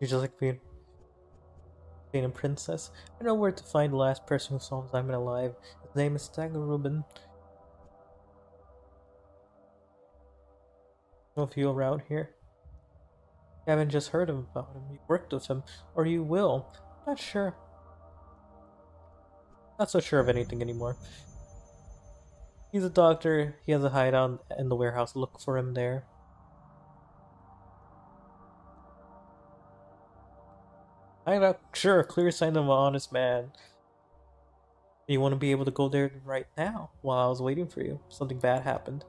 You're just like being a princess. I know where to find the last person who saw Simon alive. His name is Stagger Rubin. Know if you around here? You haven't just heard about him. You worked with him, or you will. Not sure. Not so sure of anything anymore. He's a doctor. He has a hideout in the warehouse. Look for him there. Hideout, sure, clear sign of an honest man. You want to be able to go there right now while I was waiting for you. Something bad happened.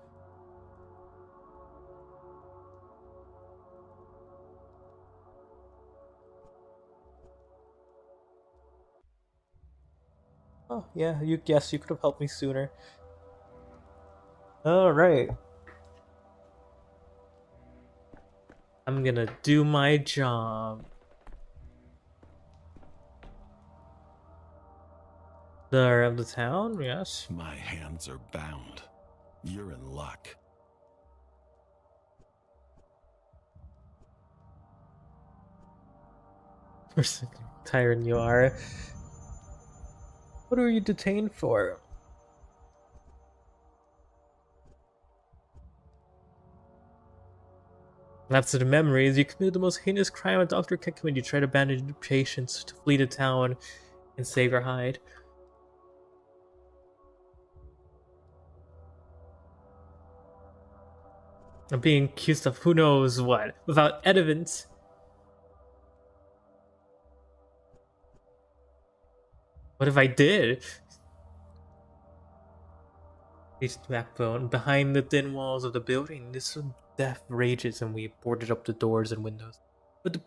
Oh, yeah, you could have helped me sooner. Alright. I'm gonna do my job. Of the town, yes. My hands are bound. You're in luck. Tyrant you are. What are you detained for? After the memories, you committed the most heinous crime a doctor can commit. You tried to abandon patients to flee the town and save your hide. I'm being accused of who knows what, without evidence. What if I did? Reached the backbone. Behind the thin walls of the building, this death rages, and we boarded up the doors and windows. With the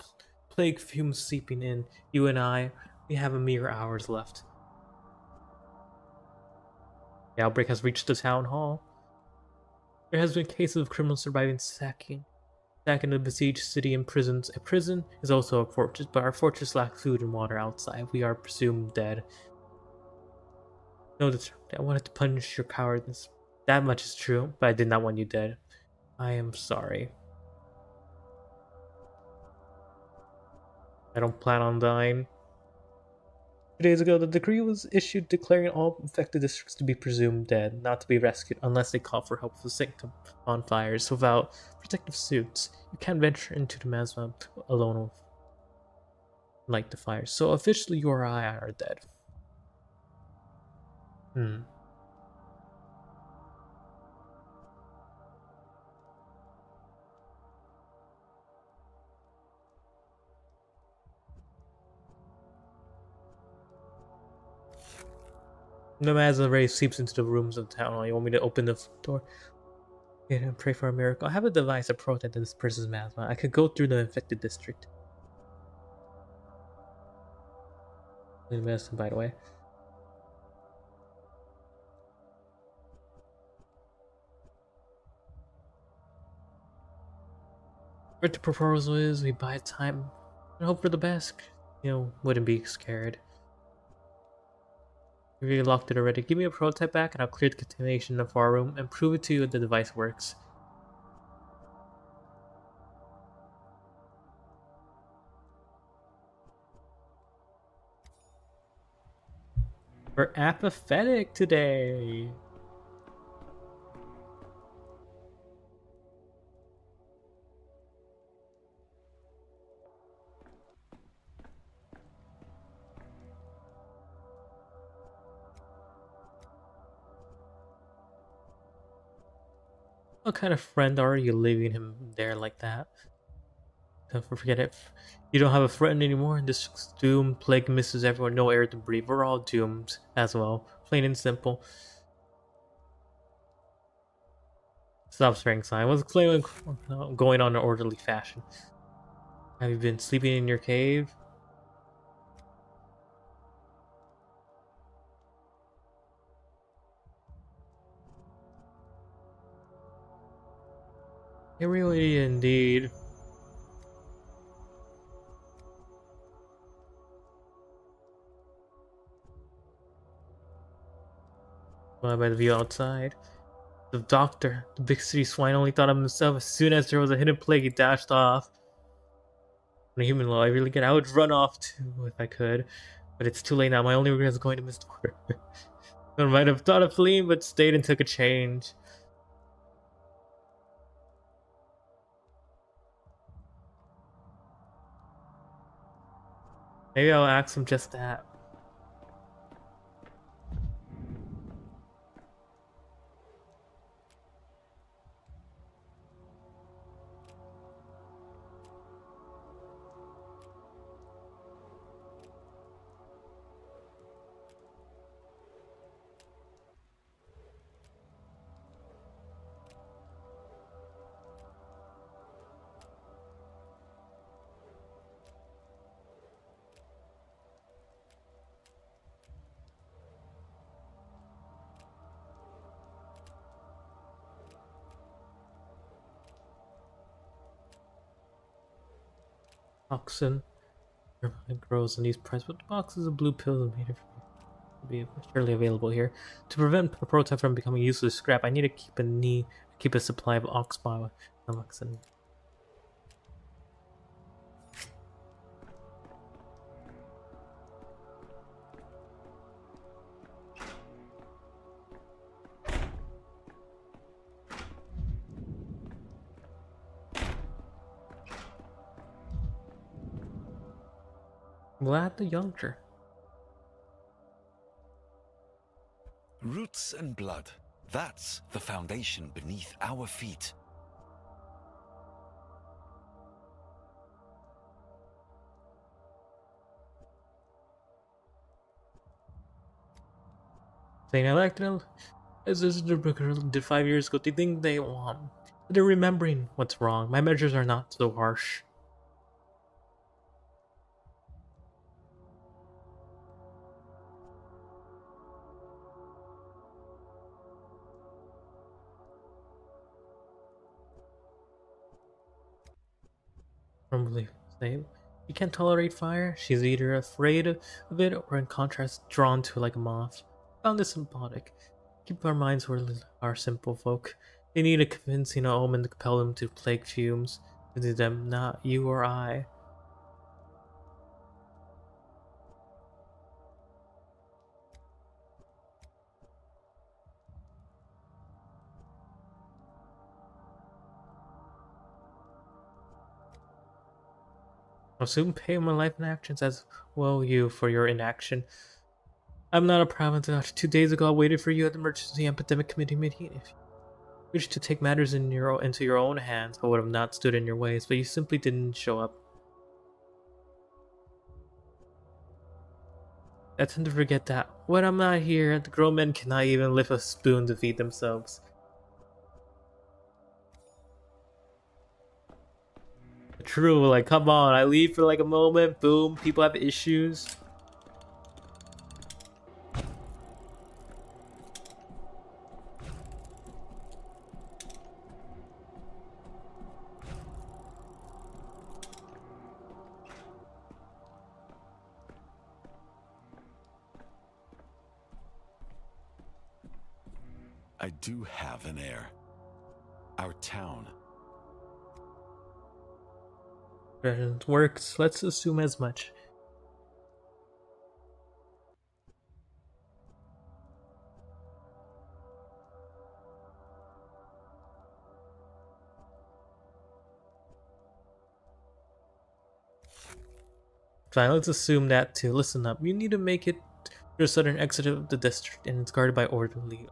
plague fumes seeping in, you and I, we have a mere hours left. The outbreak has reached the town hall. There has been cases of criminals surviving sacking the besieged city and prisons. A prison is also a fortress, but our fortress lacks food and water outside. We are presumed dead. No, I wanted to punish your cowardice. That much is true, but I did not want you dead. I am sorry. I don't plan on dying. 2 days ago, the decree was issued declaring all affected districts to be presumed dead, not to be rescued unless they call for help with symptom bonfires. So without protective suits, you can't venture into the miasma alone with light the fire. So officially, you or I are dead. The miasma ray seeps into the rooms of the town. You want me to open the door? Yeah, and pray for a miracle. I have a device to protect this person's miasma. I could go through the infected district. Medicine, by the way. What the proposal is, we buy time and hope for the best. Wouldn't be scared. We really locked it already. Give me a prototype back and I'll clear the contamination of our room and prove it to you that the device works. We're apathetic today. What kind of friend are you leaving him there like that? Don't forget it. You don't have a friend anymore, and this doom plague misses everyone. No air to breathe. We're all doomed as well. Plain and simple. Stop swearing, sign. What's going on in an orderly fashion? Have you been sleeping in your cave? It really indeed. By the view outside. The doctor, the big city swine, only thought of himself. As soon as there was a hidden plague, he dashed off. On a human law, I really get. I would run off too if I could, but it's too late now. My only regret is going to miss the order. I might have thought of fleeing, but stayed and took a change. Maybe I'll ask him just that. Oxen. Your mind grows in these prices, but the boxes of blue pills are made of be surely available here. To prevent the prototype from becoming useless scrap, I need to keep a supply of oxbile and oxen. Glad the younger. Roots and blood. That's the foundation beneath our feet. Saying I like it as this did 5 years ago. Do you think they want? They're remembering what's wrong. My measures are not so harsh. Probably same. She can't tolerate fire. She's either afraid of it or, in contrast, drawn to it like a moth. Found this symbolic. Keep our minds where our simple folk. They need a convincing omen to compel them to plague fumes. To them, not you or I. I'll soon pay my life in actions as well you for your inaction. I'm not a province. 2 days ago, I waited for you at the emergency epidemic committee meeting. If you wished to take matters into your own hands, I would have not stood in your ways, but you simply didn't show up. I tend to forget that when I'm not here, the grown men cannot even lift a spoon to feed themselves. True, like, come on, I leave for like a moment, boom, people have issues. I do have an heir. Our town. It works, let's assume as much. Fine, let's assume that too. Listen up, you need to make it to the southern exit of the district, and it's guarded by orderlies.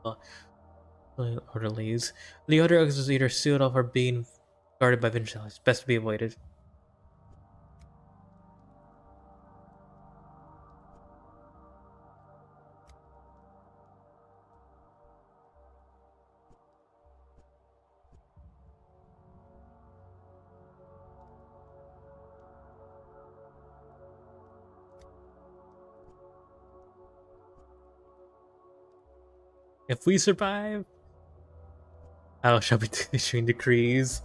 The other exits is either sealed off or being guarded by vigilantes. Best to be avoided. If we survive, I shall be issuing decrees.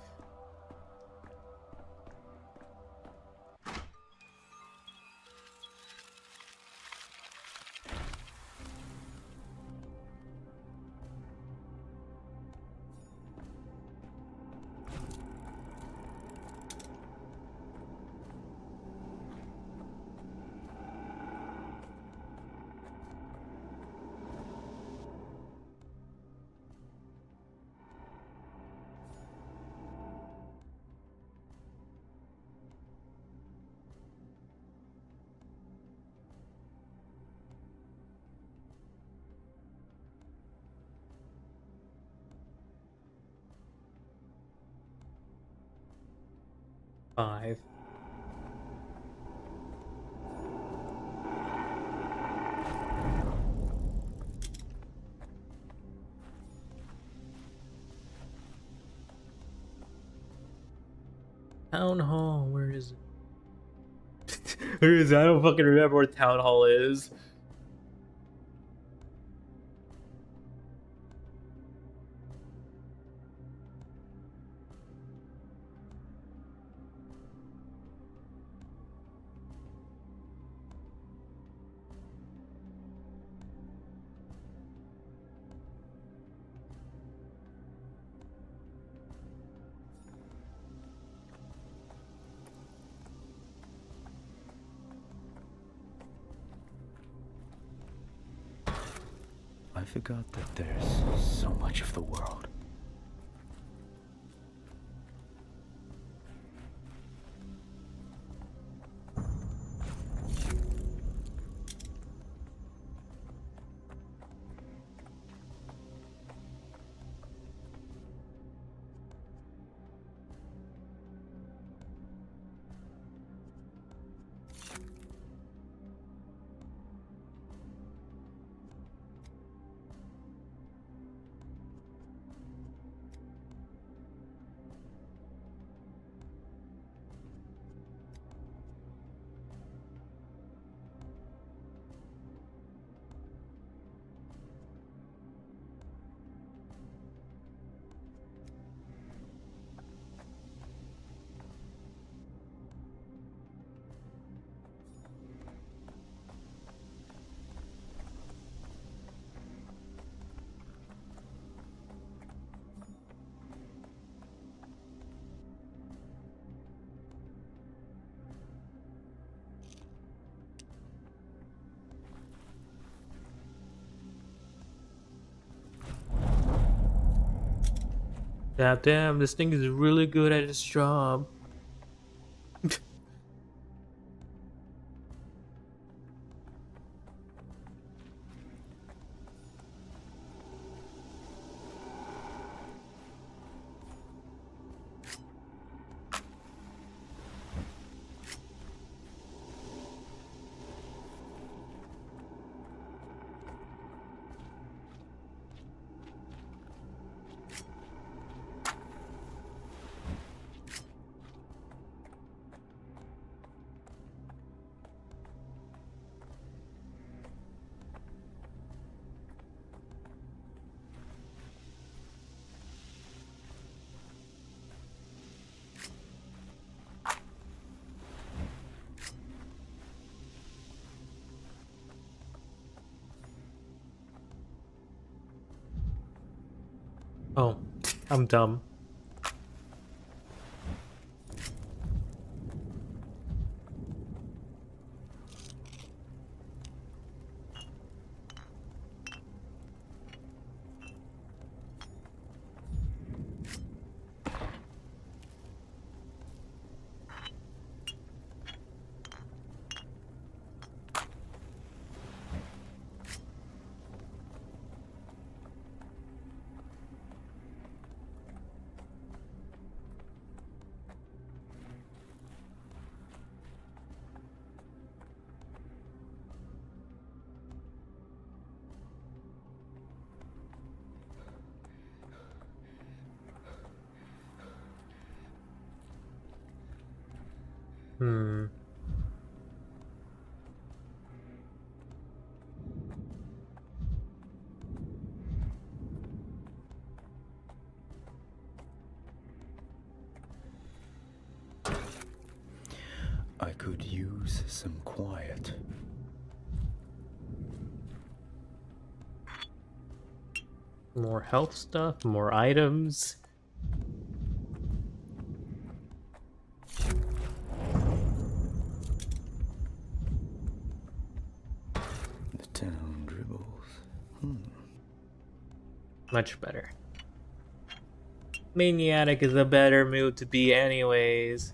Five. Town hall, where is it? Where is it? I don't fucking remember where town hall is. I forgot that there's so much of the world. God damn, this thing is really good at its job. Oh, I'm dumb. Hmm. I could use some quiet. More health stuff, more items. The town dribbles. Much better. Maniatic is a better mood to be anyways.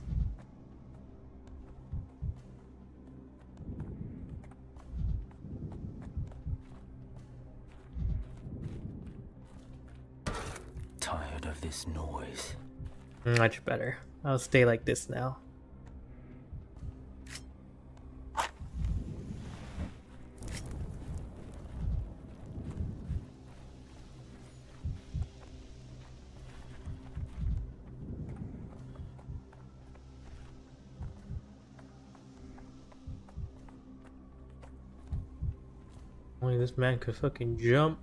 Tired of this noise. Much better. I'll stay like this now. Only this man could fucking jump.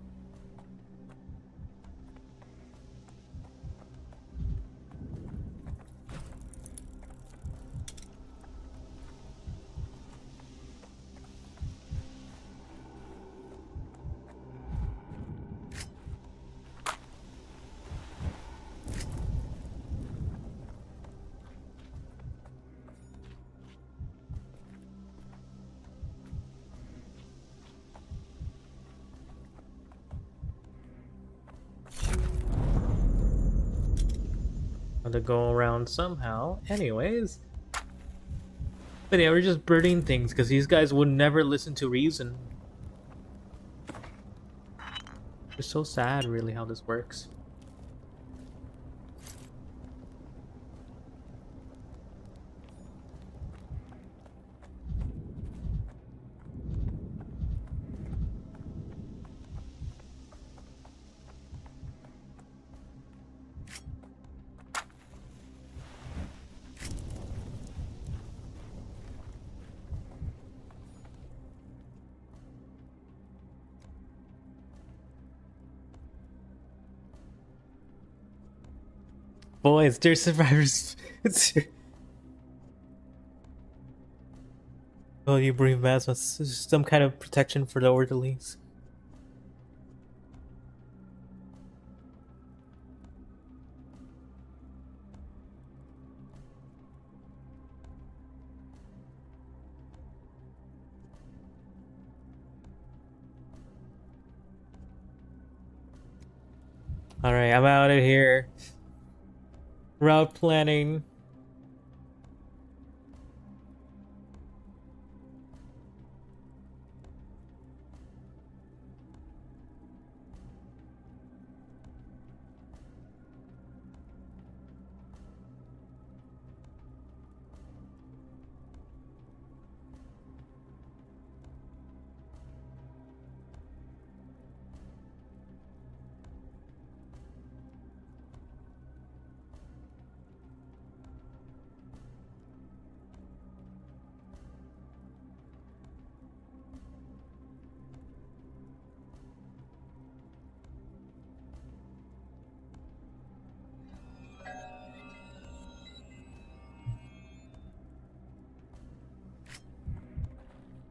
To go around somehow. Anyways. But yeah, we're just burning things because these guys would never listen to reason. It's so sad, really, how this works. Boys, they're survivors. Oh, you breathe plasma. Some kind of protection for the orderlies. Alright, I'm out of here. Route planning.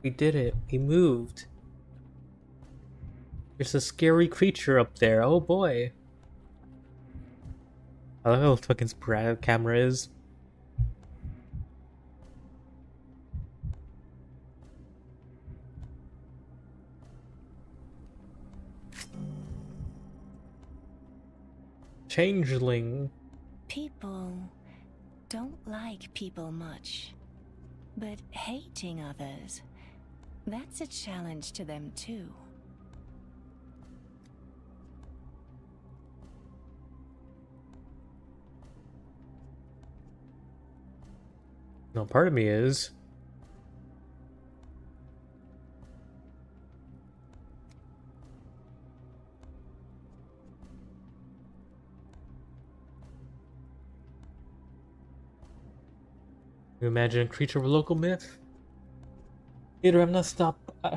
We did it. We moved. There's a scary creature up there. Oh boy. I love how fucking sporadic camera is. Changeling. People don't like people much, but hating others, that's a challenge to them too. No, part of me is. You imagine a creature of a local myth? Peter, I'm not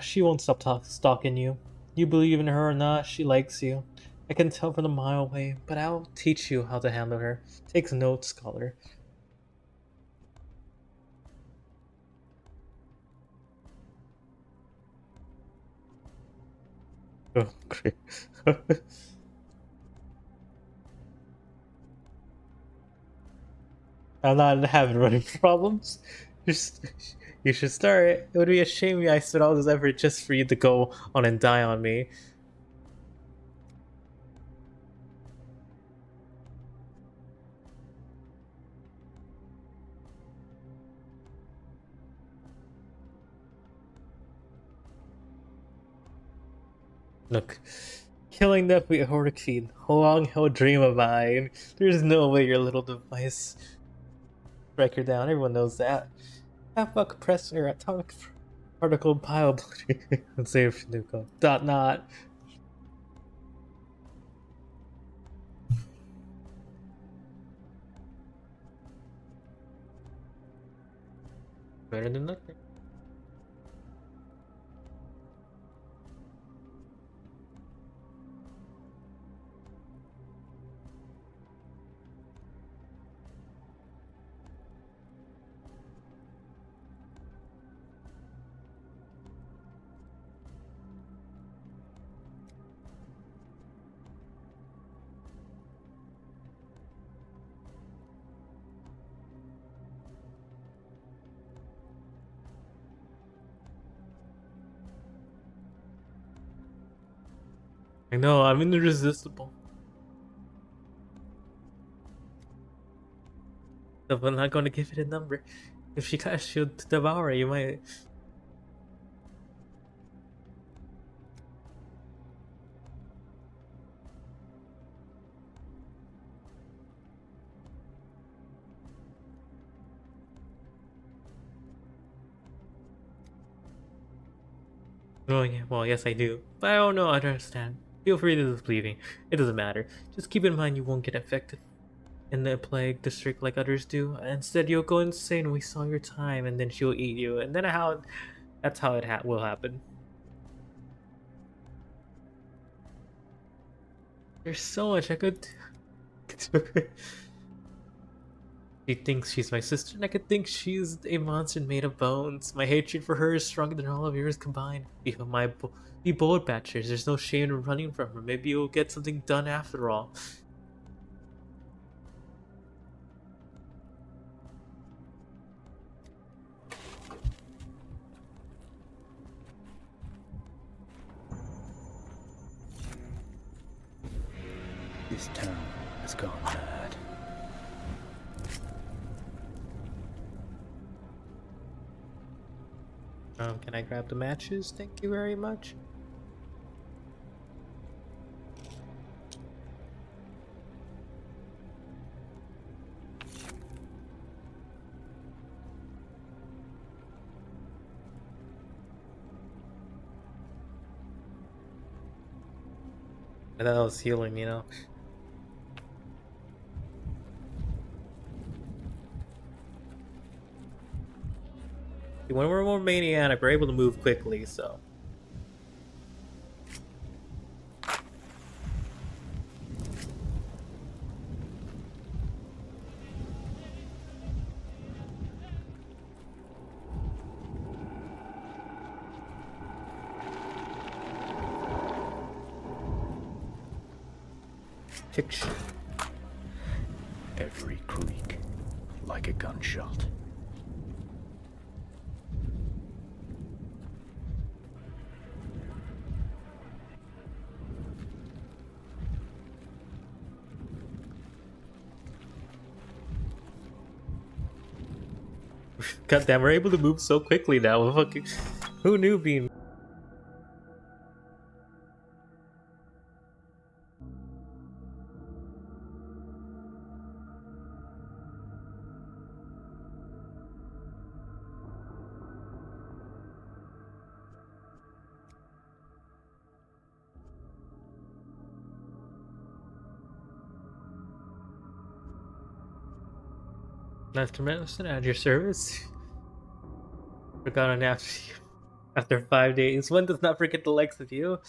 she won't stop stalking you. You believe in her or not, she likes you. I can tell from a mile away, but I'll teach you how to handle her. Takes notes, scholar. Oh, great. I'm not having running problems. You should start. It would be a shame I spent all this effort just for you to go on and die on me. Look, killing that with aortic feed. How long he'll dream of mine. There's no way your little device strike her down. Everyone knows that. Half a compressor, atomic particle bioblade. Let's say if Nuka. Dot not. Better than nothing. I know, I'm irresistible. But I'm not going to give it a number. If she casts shield to devour, you might. Oh yeah, well yes I do. But I don't know, I don't understand. Feel free to disbelieve me. It doesn't matter. Just keep in mind you won't get affected in the plague district like others do. Instead you'll go insane when we saw your time and then she'll eat you. And then that's how it will happen. There's so much I could do. She thinks she's my sister, and I could think she's a monster made of bones. My hatred for her is stronger than all of yours combined. Be bold, Batchers. There's no shame in running from her. Maybe you'll get something done after all. This town has gone mad. Can I grab the matches? Thank you very much. I thought I was healing, you know. When we're more maniac, we're able to move quickly, so. Fiction. Every creak, like a gunshot. God damn, we're able to move so quickly now. Fucking, who knew being? Master Medicine at your service. Forgotten after 5 days. One does not forget the likes of you.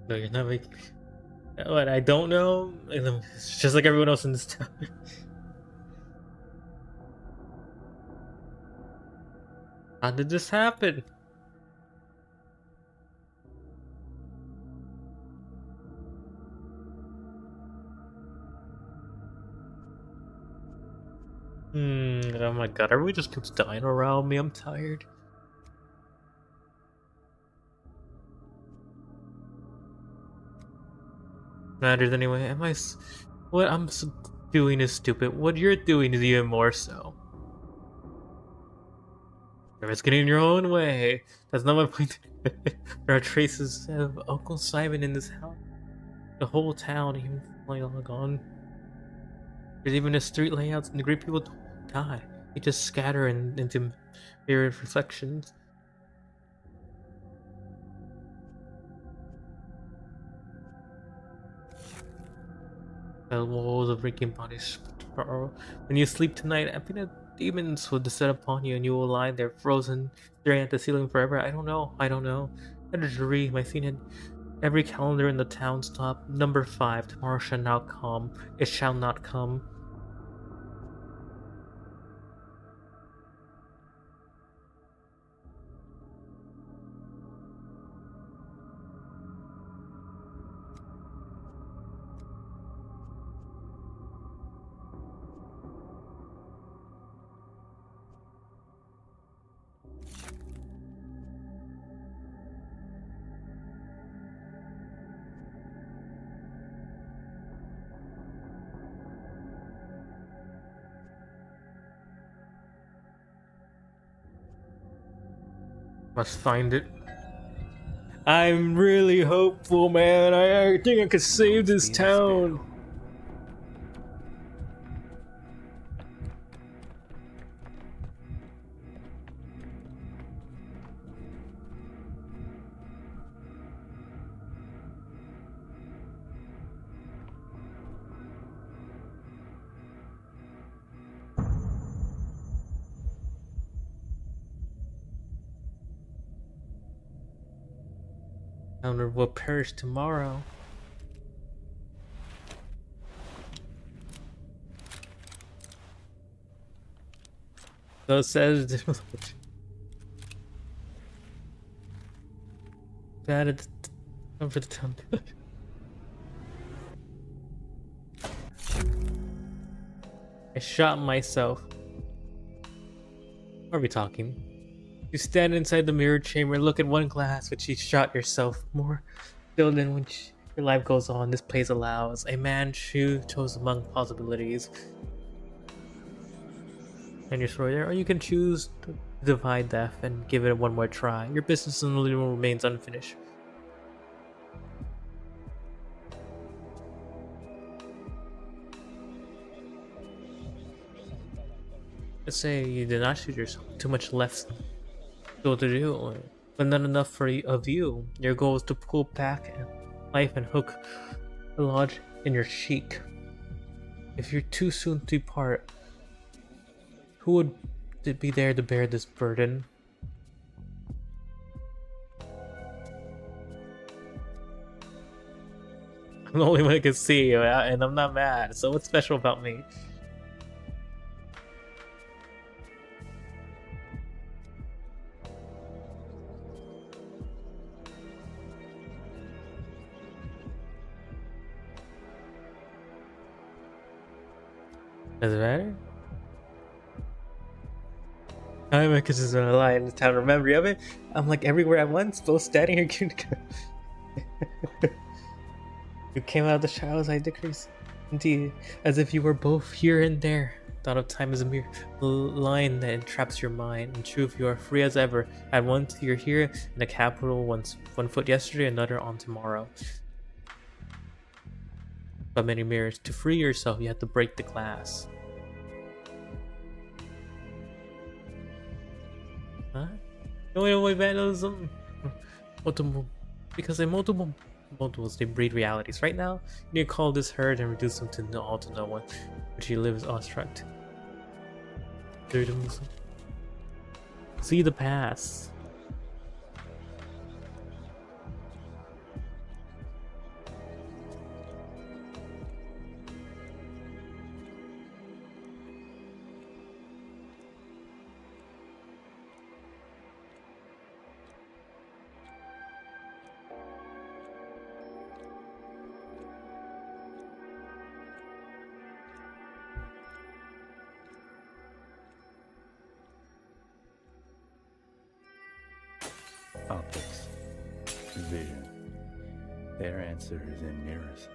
No, you're not making. What, I don't know? It's just like everyone else in this town. How did this happen? Oh my god, everybody just keeps dying around me. I'm tired. Matters anyway. What I'm doing is stupid. What you're doing is even more so. You're just getting in your own way. That's not my point. There are traces of Uncle Simon in this house. The whole town, even like all gone. There's even a street layouts, and the great people don't die. They just scatter into mirrored reflections. The walls of breaking bodies. When you sleep tonight, infinite demons will descend upon you, and you will lie there frozen, staring at the ceiling forever. I don't know. I had a dream. I seen it. Every calendar in the town's top. Number 5. Tomorrow shall not come. It shall not come. Must find it. I'm really hopeful, man. I think I could save this town. Founder will perish tomorrow. So it says bad at the for the town. I shot myself. What are we talking? You stand inside the mirror chamber, look at one glass which you shot yourself. More still than when your life goes on, this place allows. A man chose among possibilities. And your story there, or you can choose to divide death and give it one more try. Your business in the living room remains unfinished. Let's say you did not shoot yourself. Too much left still to do, but not enough of you. Your goal is to pull back life and hook a lodge in your cheek. If you're too soon to depart, who would be there to bear this burden? I'm the only one who can see you, and I'm not mad, so what's special about me? Does it matter? I'm because there's a lie in the town. Remember, yeah, I'm like everywhere at once, both standing here. You came out of the shadows, I decrease. Indeed, as if you were both here and there. Thought of time as a mere line that entraps your mind. In truth, you are free as ever. At once, you're here in the capital, one foot yesterday, another on tomorrow. But many mirrors. To free yourself, you have to break the glass. Huh? No way, vandalism. Multiple, because they multiples, they breed realities. Right now, you need to call this herd and reduce them to all to no one, which you live as awestruck. See the past. Optics. Vision. Their answer is in mirrors.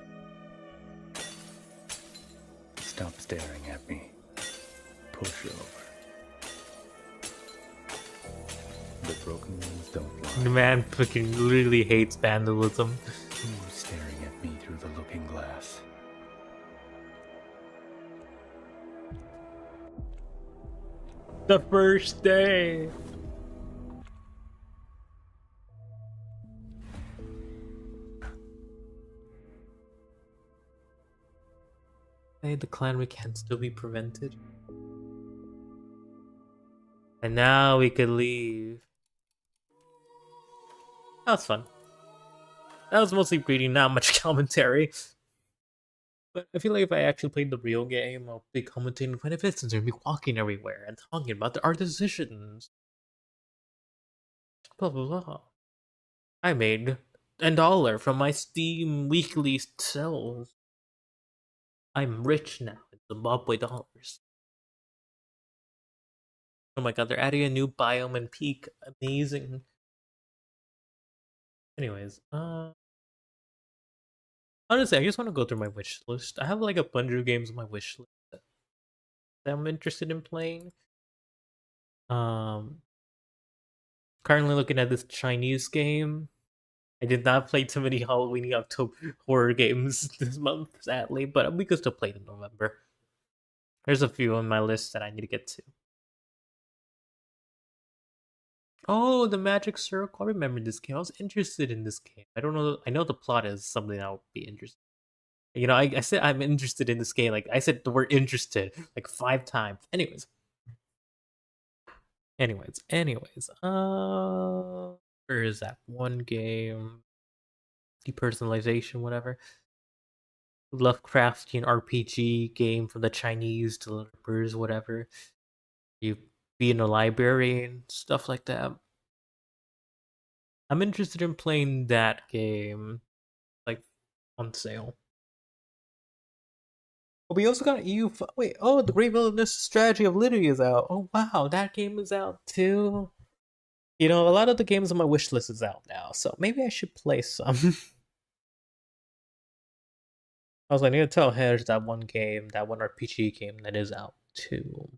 Stop staring at me. Push over. The broken ones don't lie. The man fucking literally hates vandalism. Who's staring at me through the looking glass? The first day. The clan we can still be prevented. And now we could leave. That was fun. That was mostly reading, not much commentary. But I feel like if I actually played the real game, I'll be commentating benefits and be walking everywhere and talking about our decisions. Blah blah blah. I made $1 from my Steam weekly sales. I'm rich now in Zimbabwe dollars. Oh my god, they're adding a new biome and peak. Amazing. Anyways, honestly, I just want to go through my wish list. I have like a bunch of games on my wish list that I'm interested in playing. Currently looking at this Chinese game. I did not play too many Halloween October horror games this month, sadly, but we could still play in November. There's a few on my list that I need to get to. Oh, the Magic Circle. I remember this game. I was interested in this game. I don't know. I know the plot is something I would be interested in. You know, I said I'm interested in this game. Like, I said the word interested like 5 times. Anyways. Where is that one game? Depersonalization, whatever. Lovecraftian RPG game from the Chinese developers, whatever. You be in a library and stuff like that. I'm interested in playing that game, like, on sale. But we also got EU. Wait, oh, the Great Villainous Strategy of Lydia is out. Oh wow, that game is out too. You know, a lot of the games on my wish list is out now, so maybe I should play some. I was like, I need to tell Hedge that one game, that one RPG game that is out too.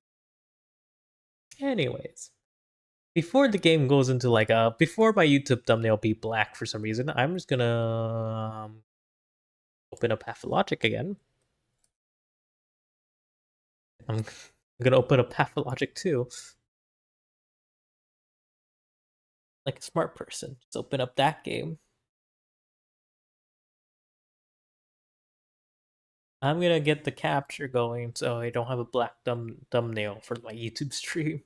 Anyways, before the game goes into like before my YouTube thumbnail be black for some reason, I'm just gonna open up Pathologic again. I'm gonna open up Pathologic too. Like a smart person, just open up that game. I'm gonna get the capture going so I don't have a black thumbnail for my YouTube stream.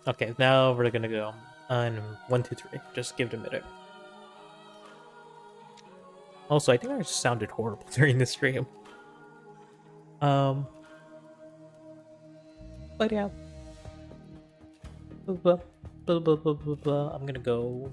Okay, now we're gonna go on 1, 2, 3. Just give it a minute. Also, I think I just sounded horrible during the stream. But yeah. I'm gonna go.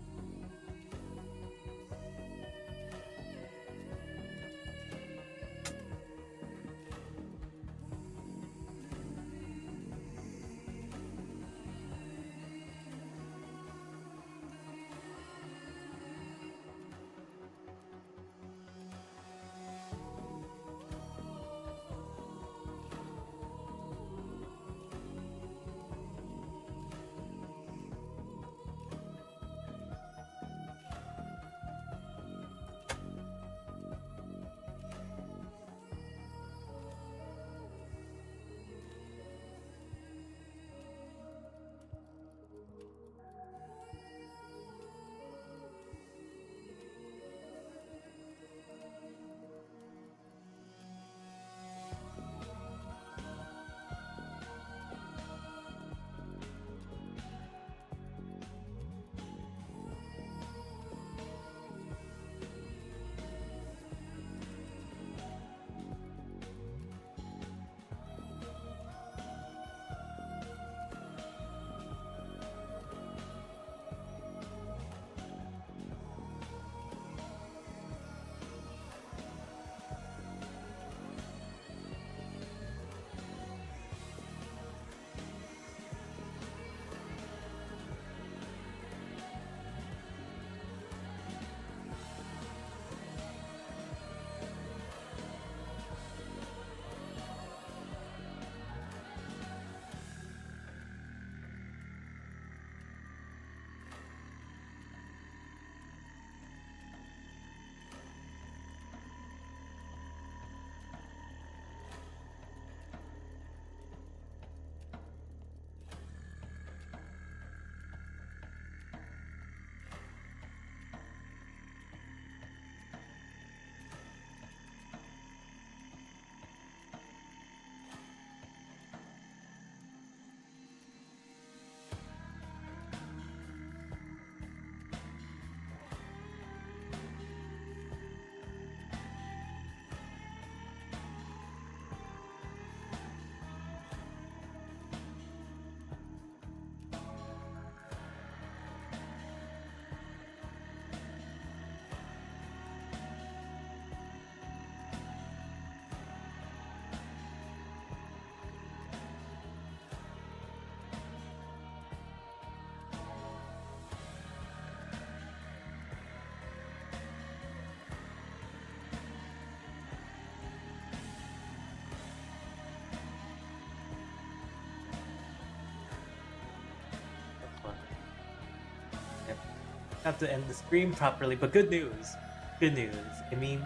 Have to end the stream properly, but good news. Good news. I mean,